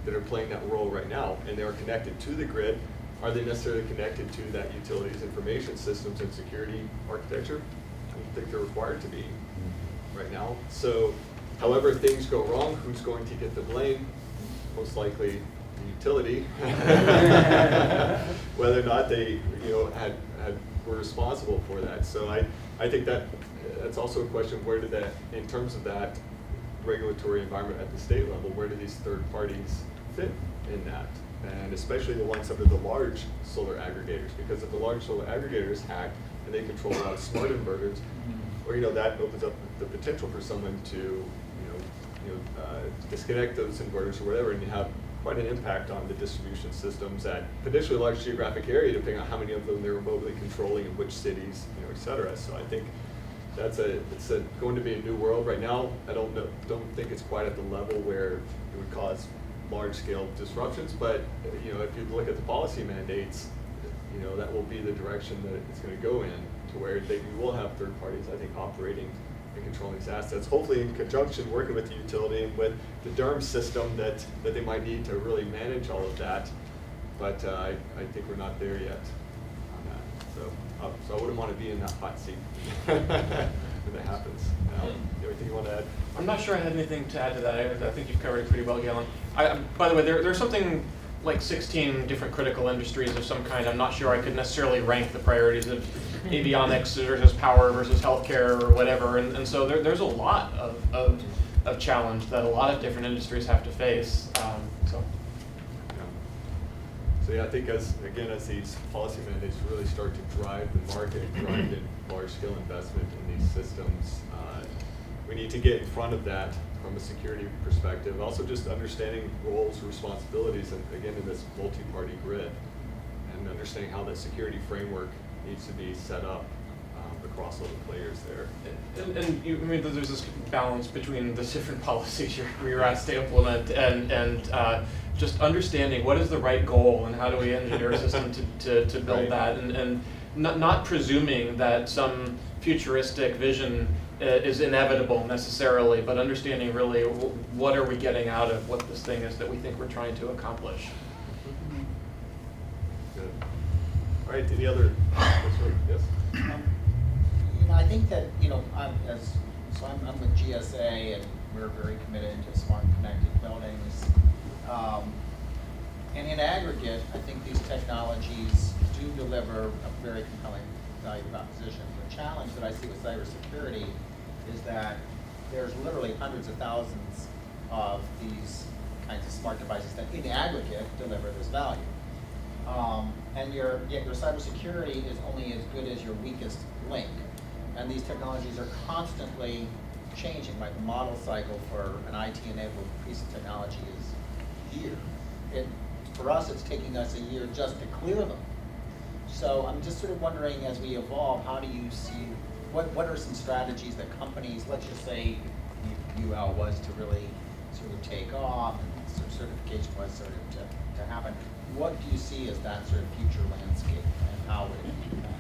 that are playing that role right now, and they are connected to the grid. Are they necessarily connected to that utility's information systems and security architecture? I don't think they're required to be right now. So, however things go wrong, who's going to get the blame? Most likely the utility, whether or not they were responsible for that. So I think that's also a question, where did that, in terms of that regulatory environment at the state level, where do these third parties fit in that? And especially the ones that are the large solar aggregators, because if the large solar aggregators hack and they control a lot of smart inverters, or that opens up the potential for someone to disconnect those inverters or whatever, and you have quite an impact on the distribution systems at potentially a large geographic area, depending on how many of them they're remotely controlling in which cities, et cetera. So I think it's going to be a new world right now. I don't think it's quite at the level where it would cause large-scale disruptions, but if you look at the policy mandates, that will be the direction that it's going to go in, to where you will have third parties, I think, operating and controlling these assets, hopefully in conjunction working with the utility and with the DERM system that they might need to really manage all of that. But I think we're not there yet on that. So I wouldn't want to be in that hot seat when that happens. Anything you want to add? I'm not sure I had anything to add to that. I think you've covered it pretty well, Galen. By the way, there's something like 16 different critical industries of some kind. I'm not sure I could necessarily rank the priorities of avionics versus power versus healthcare or whatever. And so there's a lot of challenge that a lot of different industries have to face. So yeah, I think as these policy mandates really start to drive the market, drive in large-scale investment in these systems, we need to get in front of that from a security perspective. Also, just understanding roles, responsibilities, and again, in this multi-party grid, and understanding how that security framework needs to be set up across all the players there. And there's this balance between the different policies you're asked to implement and just understanding what is the right goal and how do we engineer a system to build Right. that, and not presuming that some futuristic vision is inevitable necessarily, but understanding really what are we getting out of what this thing is that we think we're trying to accomplish. Good. All right, any other? Yes. I think that, I'm with GSA, and we're very committed to smart connected buildings. And in aggregate, I think these technologies do deliver a very compelling value proposition. The challenge that I see with cybersecurity is that there's literally hundreds of thousands of these kinds of smart devices that in aggregate deliver this value. And yet your cybersecurity is only as good as your weakest link. And these technologies are constantly changing. Like the model cycle for an IT-enabled piece of technology is a year. For us, it's taking us a year just to clear them. So I'm just sort of wondering, as we evolve, how do you see, what are some strategies that companies, let's just say UL was to really sort of take off and sort of certification was sort of to happen. What do you see as that sort of future landscape, and how would it be that?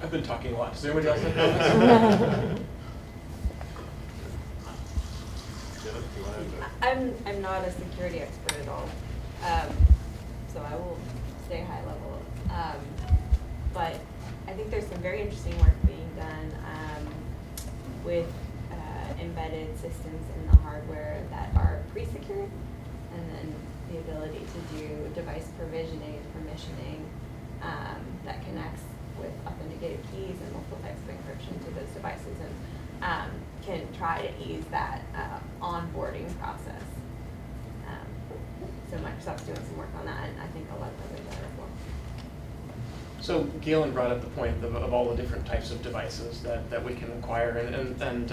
I've been talking a lot. Does anybody else have comments? Jenna, do you want to? I'm not a security expert at all, so I will stay high level. But I think there's some very interesting work being done with embedded systems in the hardware that are pre-secured, and then the ability to do device provisioning and permissioning that connects with authenticated keys and multiple types of encryption to those devices, and can try to ease that onboarding process. So Microsoft's doing some work on that, and I think a lot of others are as well. So Galen brought up the point of all the different types of devices that we can acquire, and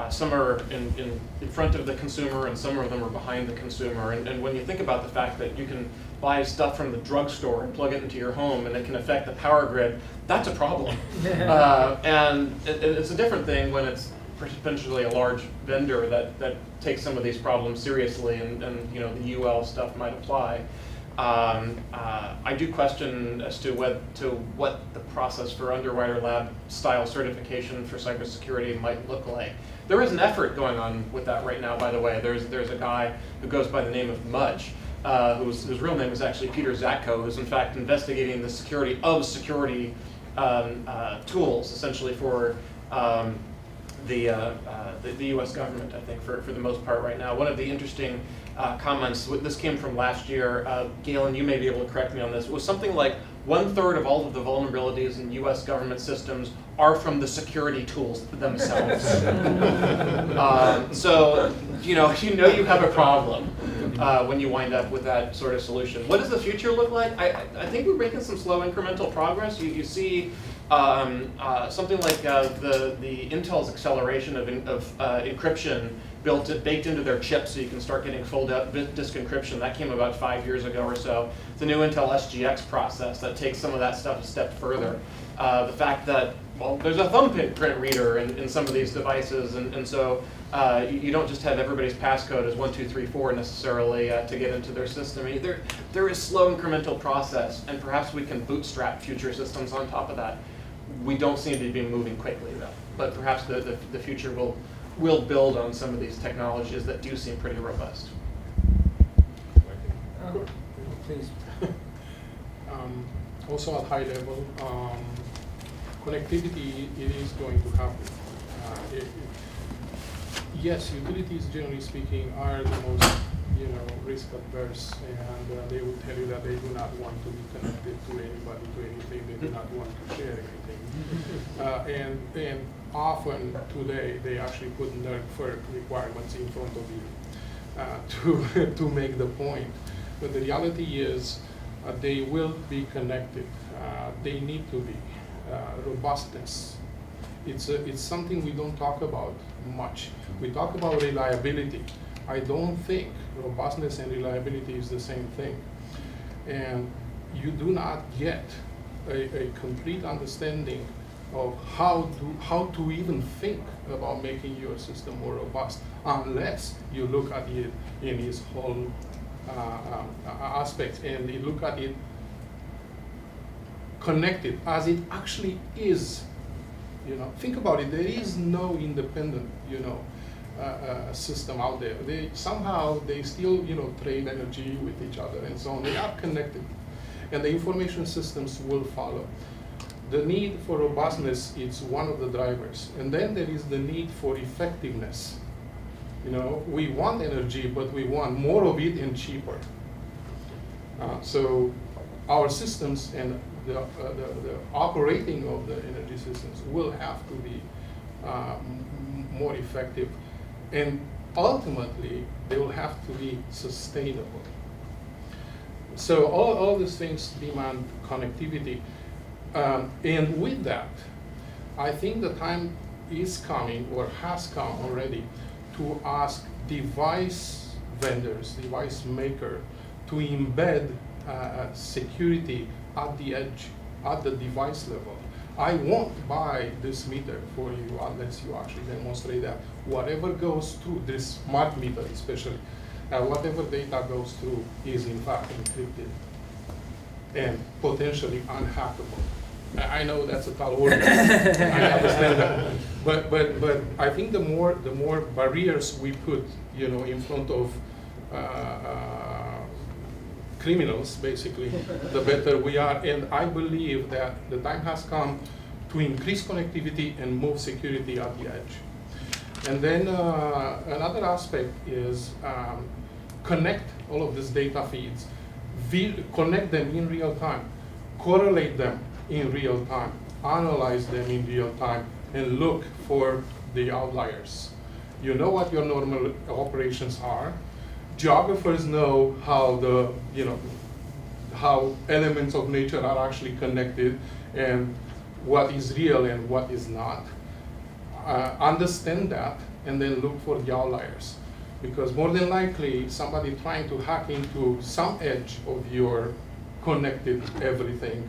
some are in front of the consumer, and some of them are behind the consumer. And when you think about the fact that you can buy stuff from the drugstore and plug it into your home, and it can affect the power grid, that's a problem. And it's a different thing when it's potentially a large vendor that takes some of these problems seriously, and the UL stuff might apply. I do question as to what the process for Underwriter Lab style certification for cybersecurity might look like. There is an effort going on with that right now, by the way. There's a guy who goes by the name of Mudge, whose real name is actually Peter Zatko, who's in fact investigating the security of security tools, essentially for the U.S. government, I think, for the most part right now. One of the interesting comments, this came from last year, Galen, you may be able to correct me on this, was something like 1/3 of all of the vulnerabilities in U.S. government systems are from the security tools themselves. So you have a problem when you wind up with that sort of solution. What does the future look like? I think we're making some slow incremental progress. You see something like the Intel's acceleration of encryption baked into their chips, so you can start getting full disk encryption. That came about 5 years ago or so. The new Intel SGX process that takes some of that stuff a step further. The fact that, there's a thumbprint reader in some of these devices, and so you don't just have everybody's passcode as 1, 2, 3, 4 necessarily to get into their system. I mean, there is slow incremental process, and perhaps we can bootstrap future systems on top of that. We don't seem to be moving quickly though, but perhaps the future will build on some of these technologies that do seem pretty robust. Please. Also at high level, connectivity, it is going to happen. Yes, utilities, generally speaking, are the most risk adverse, and they will tell you that they do not want to be connected to anybody, to anything. They do not want to share anything. And often today they actually put NERC requirements in front of you to make the point. But the reality is they will be connected. They need to be. Robustness. It's something we don't talk about much. We talk about reliability. I don't think robustness and reliability is the same thing. And you do not get a complete understanding of how to even think about making your system more robust unless you look at it in its whole aspects, and you look at it connected as it actually is. Think about it. There is no independent, system out there. They still, trade energy with each other and so on. They are connected, and the information systems will follow. the need for robustness is one of the drivers. And then there is the need for effectiveness. You know, we want energy, but we want more of it and cheaper. So our systems and the operating of the energy systems will have to be more effective. And ultimately, they will have to be sustainable. So all these things demand connectivity. And with that, I think the time is coming, or has come already, to ask device vendors, device maker, to embed security at the edge, at the device level. I won't buy this meter for you unless you actually demonstrate that whatever goes through this smart meter, especially, whatever data goes through is in fact encrypted and potentially unhackable. I know that's a tall order. I understand that, but I think the more barriers we put, you know, in front of criminals, basically, the better we are. And I believe that the time has come to increase connectivity and move security at the edge. And then another aspect is connect all of these data feeds, connect them in real time, correlate them in real time, analyze them in real time, and look for the outliers. You know what your normal operations are. Geographers know how how elements of nature are actually connected and what is real and what is not. Understand that and then look for the outliers. Because more than likely, somebody trying to hack into some edge of your connected everything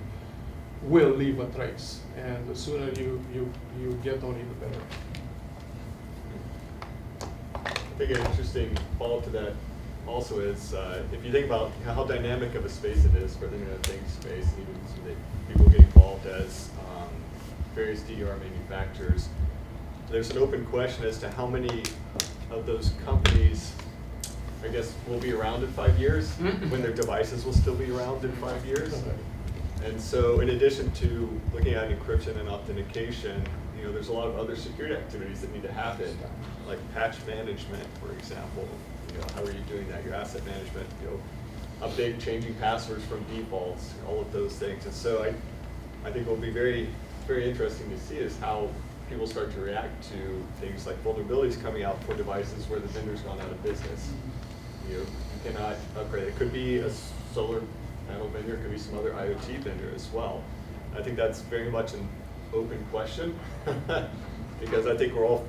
will leave a trace. And the sooner you get on it, the better. I think an interesting follow-up to that also is, if you think about how dynamic of a space it is for the Internet of Things space, and even some of the people get involved as various DER manufacturers, there's an open question as to how many of those companies, I guess, will be around in 5 years, when their devices will still be around in 5 years. And so in addition to looking at encryption and authentication, you know, there's a lot of other security activities that need to happen, like patch management, for example. You know, how are you doing that? Your asset management, you know, update, changing passwords from defaults, all of those things. And so I think what will be very, very interesting to see is how people start to react to things like vulnerabilities coming out for devices where the vendor's gone out of business. You cannot upgrade. It could be a solar panel vendor, it could be some other IoT vendor as well. I think that's very much an open question because I think we're all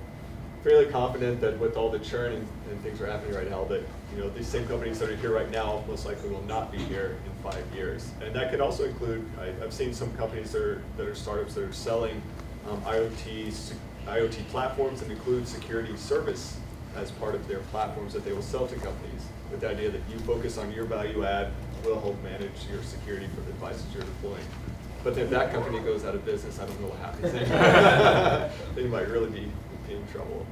fairly confident that with all the churn and things that are happening right now, that, you know, these same companies that are here right now most likely will not be here in 5 years. And that could also include, I've seen some companies that are startups that are selling IoT platforms that include security service as part of their platforms that they will sell to companies, with the idea that you focus on your value add, we'll help manage your security for the devices you're deploying. But then if that company goes out of business, I don't know what happens then. They might really be in trouble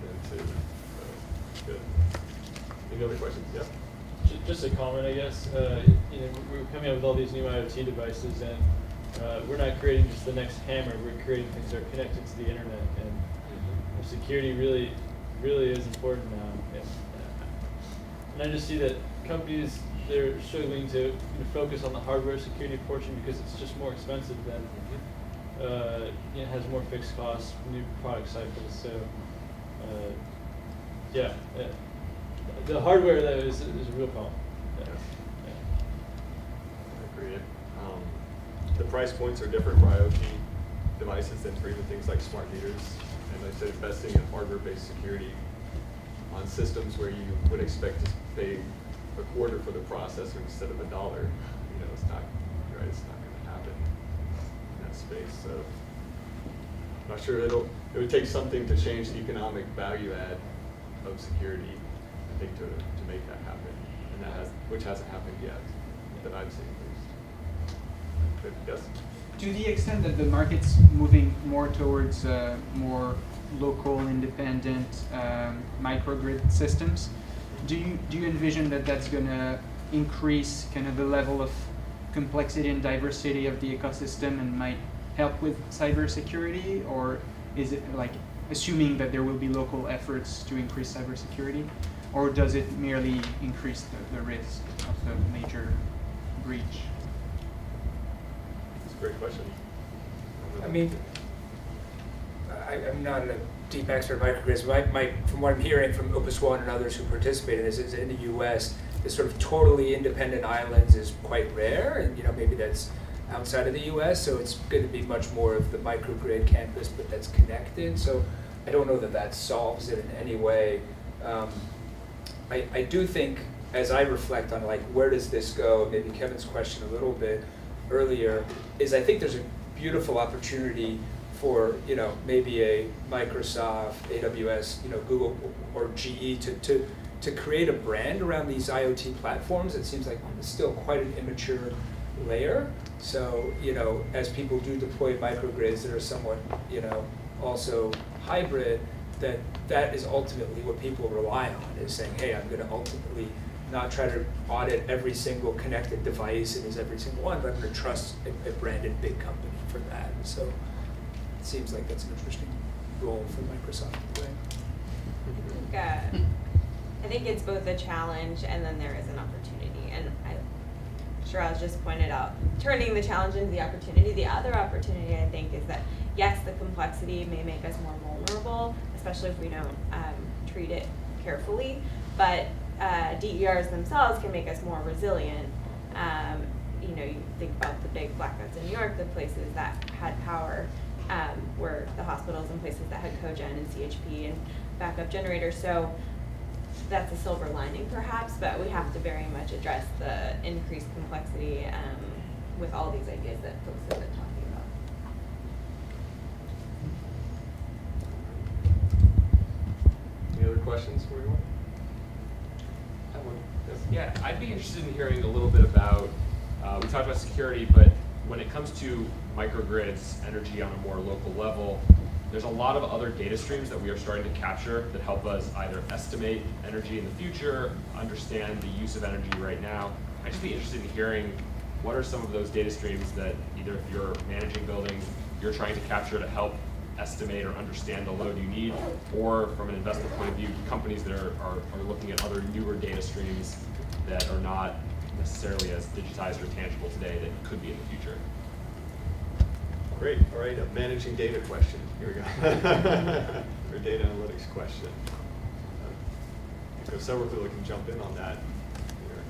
then too. So, good. Any other questions? Yeah. Just a comment, I guess. You know, we're coming up with all these new IoT devices, and we're not creating just the next hammer. We're creating things that are connected to the internet, and security really is important now. And I just see that companies, they're struggling to focus on the hardware security portion because it's just more expensive than it has more fixed costs, new product cycles. So the hardware though is a real problem. I agree. The price points are different for IoT devices than for even things like smart meters. And like I said, investing in hardware-based security on systems where you would expect to pay a quarter for the processor instead of $1, you know, it's not right. It's not going to happen in that space. So I'm not sure it would take something to change the economic value add of security, I think, to make that happen, and which hasn't happened yet that I've seen at least. But yes. To the extent that the market's moving more towards more local, independent microgrid systems, do you envision that that's going to increase kind of the level of complexity and diversity of the ecosystem and might help with cybersecurity, or is it like assuming that there will be local efforts to increase cybersecurity, or does it merely increase the risk of the major breach? That's a great question. I mean, I'm not a deep expert in microgrids, but from what I'm hearing from Opus One and others who participate in this, is in the U.S., this sort of totally independent islands is quite rare, and maybe that's outside of the U.S., so it's going to be much more of the microgrid campus, but that's connected. So I don't know that solves it in any way. I do think, as I reflect on like where does this go, maybe Kevin's question a little bit earlier, is I think there's a beautiful opportunity for maybe a Microsoft, AWS, Google or GE to create a brand around these IoT platforms. It seems like it's still quite an immature layer. So as people do deploy microgrids that are somewhat also hybrid, that is ultimately what people rely on, is saying, hey, I'm going to ultimately not try to audit every single connected device and is every single one, but I'm going to trust a branded big company for that. And so it seems like that's an interesting role for Microsoft to play. I think it's both a challenge and then there is an opportunity. And Sheeraz just pointed out, turning the challenge into the opportunity. The other opportunity, I think, is that yes, the complexity may make us more vulnerable, especially if we don't treat it carefully, but DERs themselves can make us more resilient. You think about the big blackouts in New York, the places that had power were the hospitals and places that had cogen and CHP and backup generators. So that's a silver lining perhaps, but we have to very much address the increased complexity with all these ideas that folks have been talking about. Any other questions for you? Yeah, I'd be interested in hearing a little bit about, we talked about security, but when it comes to microgrids, energy on a more local level, there's a lot of other data streams that we are starting to capture that help us either estimate energy in the future, understand the use of energy right now. I'd just be interested in hearing what are some of those data streams that either if you're managing buildings, you're trying to capture to help estimate or understand the load you need, or from an investment point of view, companies that are looking at other newer data streams that are not necessarily as digitized or tangible today that could be in the future. Great. All right, a managing data question. Here we go. Or data analytics question. So several people can jump in on that. Here.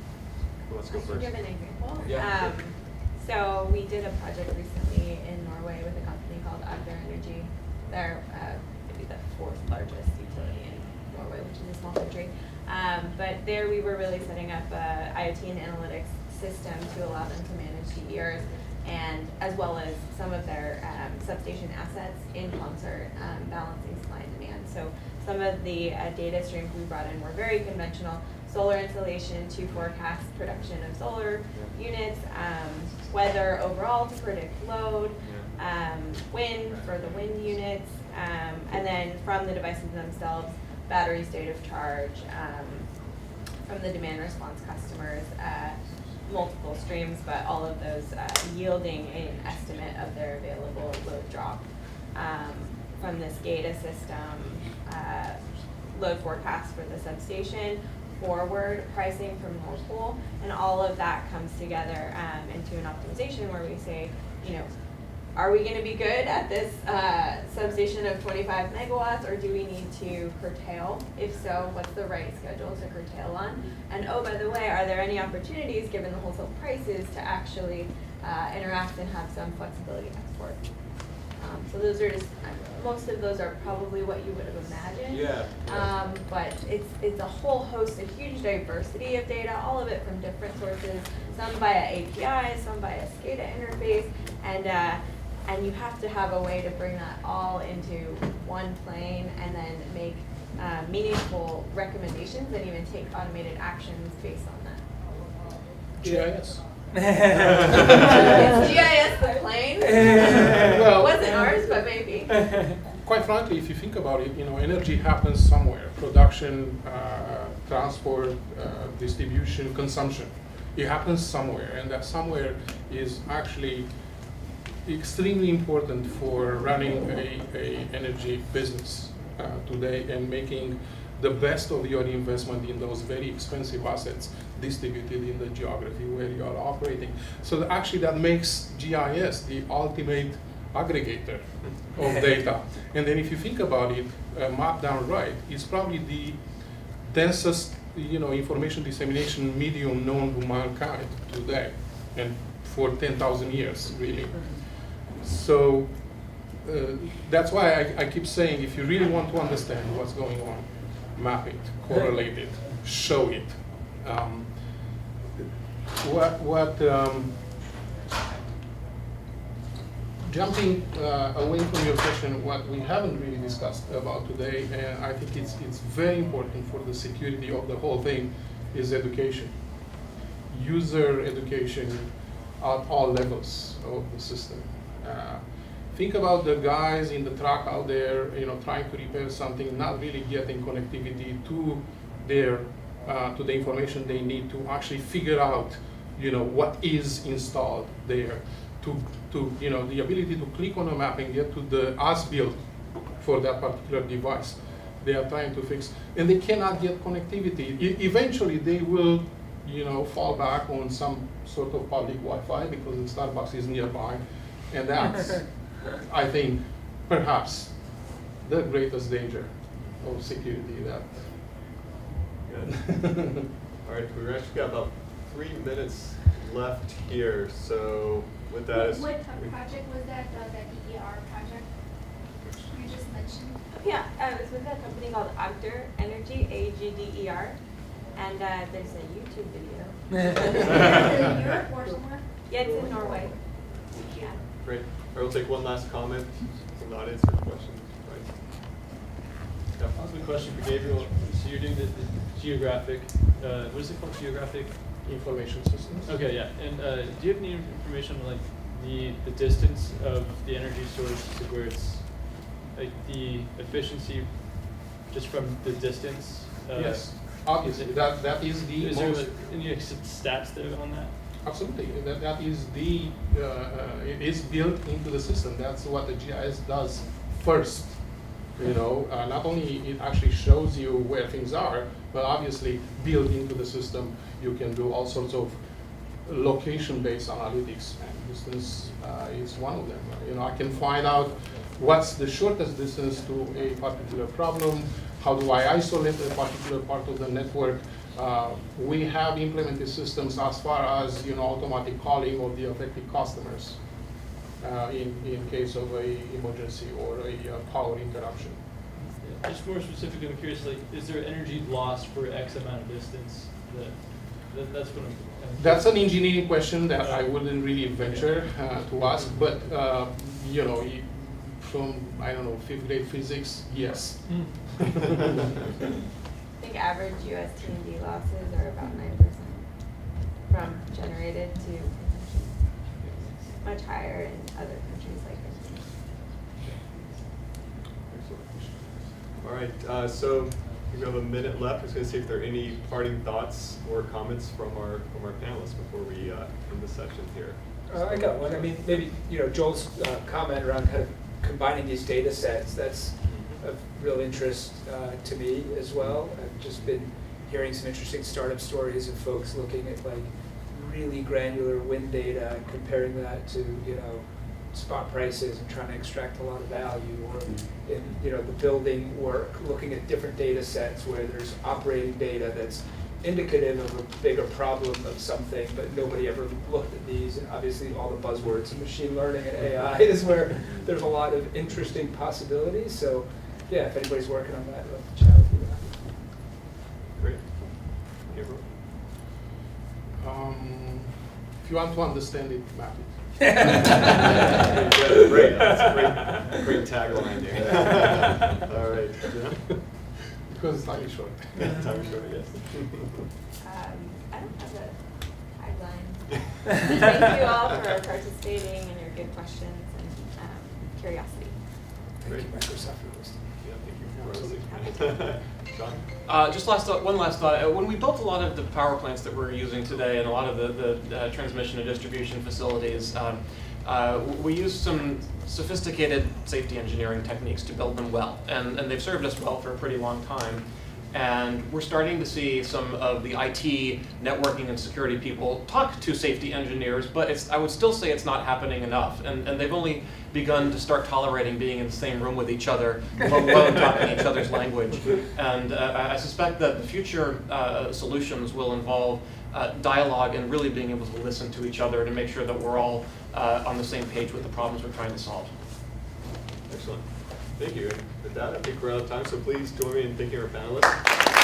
Who wants to go I can first? give an example. Yeah, sure. So we did a project recently in Norway with a company called Agder Energy. They're maybe the fourth largest utility in Norway, which is a small country. But there we were really setting up a IoT and analytics system to allow them to manage DERs, and as well as some of their substation assets in concert, balancing supply and demand. So some of the data streams we brought in were very conventional. Solar installation to forecast production of solar units, weather overall to predict load, wind for the wind units, and then from the devices themselves, battery state of charge, from the demand response customers, multiple streams, but all of those yielding an estimate of their available load drop. From the SCADA system, load forecast for the substation, forward pricing from North Pole, and all of that comes together into an optimization where we say, are we going to be good at this substation of 25 megawatts, or do we need to curtail? If so, what's the right schedule to curtail on? And oh, by the way, are there any opportunities, given the wholesale prices, to actually interact and have some flexibility export? So those are just, most of those are probably what you would have imagined. Yeah. But it's a whole host, a huge diversity of data, all of it from different sources, some via APIs, some via SCADA interface, and you have to have a way to bring that all into one plane and then make meaningful recommendations and even take automated actions based on that. GIS. Is GIS the plane? Well, Wasn't ours, but maybe. Quite frankly, if you think about it, energy happens somewhere. Production, transport, distribution, consumption. It happens somewhere, and that somewhere is actually extremely important for running a energy business today and making the best of your investment in those very expensive assets distributed in the geography where you are operating. So actually that makes GIS the ultimate aggregator of data. And then if you think about it, map down right, it's probably the densest information dissemination medium known to mankind today, and for 10,000 years, really. So that's why I keep saying, if you really want to understand what's going on, map it, correlate it, show it. Jumping away from your question, what we haven't really discussed about today, and I think it's very important for the security of the whole thing, is education. User education at all levels of the system. Think about the guys in the truck out there, trying to repair something, not really getting connectivity to to the information they need to actually figure out, what is installed there. To the ability to click on a map and get to the as-built for that particular device they are trying to fix, and they cannot get connectivity. Eventually, they will, fall back on some sort of public Wi-Fi because the Starbucks is nearby, and that's, I think, perhaps the greatest danger of security. That. Good. All right, we've actually got about 3 minutes left here, so. With that, what project was that, the DER project you just mentioned? Yeah, it was with a company called Agder Energy, AGDER, and there's a YouTube video. Is it in Europe or somewhere? Yeah, it's in Norway. Yeah. Great. All right, we'll take one last comment from the audience or question. Right. I have a question for Gabriel. So you're doing the geographic, what is it called, geographic? Information systems. Okay, yeah. And do you have any information on the distance of the energy source to where it's the efficiency just from the distance? Yes, obviously that is the is most. There any stats there on that? Absolutely, that is the it is built into the system. That's what the GIS does first. Not only it actually shows you where things are, but obviously built into the system, you can do all sorts of location-based analytics, and distance is one of them. I can find out what's the shortest distance to a particular problem, how do I isolate a particular part of the network. We have implemented systems as far as automatic calling of the affected customers in case of a emergency or a power interruption. Yeah. Just more specifically, I'm curious, is there energy lost for X amount of distance? That's what I'm. That's an engineering question that I wouldn't really venture to ask, but from 5th grade physics, yes. I think average US T&D losses are about 9% from generated to consumption. Much higher in other countries like Italy. All right, so we have a minute left. I was going to see if there are any parting thoughts or comments from our panelists before we end the session here. I got one. I mean, maybe Joel's comment around kind of combining these data sets. That's of real interest to me as well. I've just been hearing some interesting startup stories of folks looking at really granular wind data and comparing that to spot prices and trying to extract a lot of value, or in the building work, looking at different data sets where there's operating data that's indicative of a bigger problem of something, but nobody ever looked at these. And obviously all the buzzwords of machine learning and AI is where there's a lot of interesting possibilities. So yeah, if anybody's working on that, I'd love to chat with you about it. Great. Gabriel? If you want to understand it, map it. Great. That's a great tagline there. All right. Yeah. Because time is short. Time is short, yes. I don't have a tagline. Thank you all for participating and your good questions and curiosity. Great. Thank you, Microsoft, for hosting. Yeah, thank you. John? Just one last thought. When we built a lot of the power plants that we're using today and a lot of the transmission and distribution facilities, we use some sophisticated safety engineering techniques to build them well, and they've served us well for a pretty long time. And we're starting to see some of the IT, networking, and security people talk to safety engineers, but I would still say it's not happening enough. And they've only begun to start tolerating being in the same room with each other, let alone talking each other's language. And I suspect that the future solutions will involve dialogue and really being able to listen to each other to make sure that we're all on the same page with the problems we're trying to solve. Excellent. Thank you. And with that, I think we're out of time, so please join me in thanking our panelists.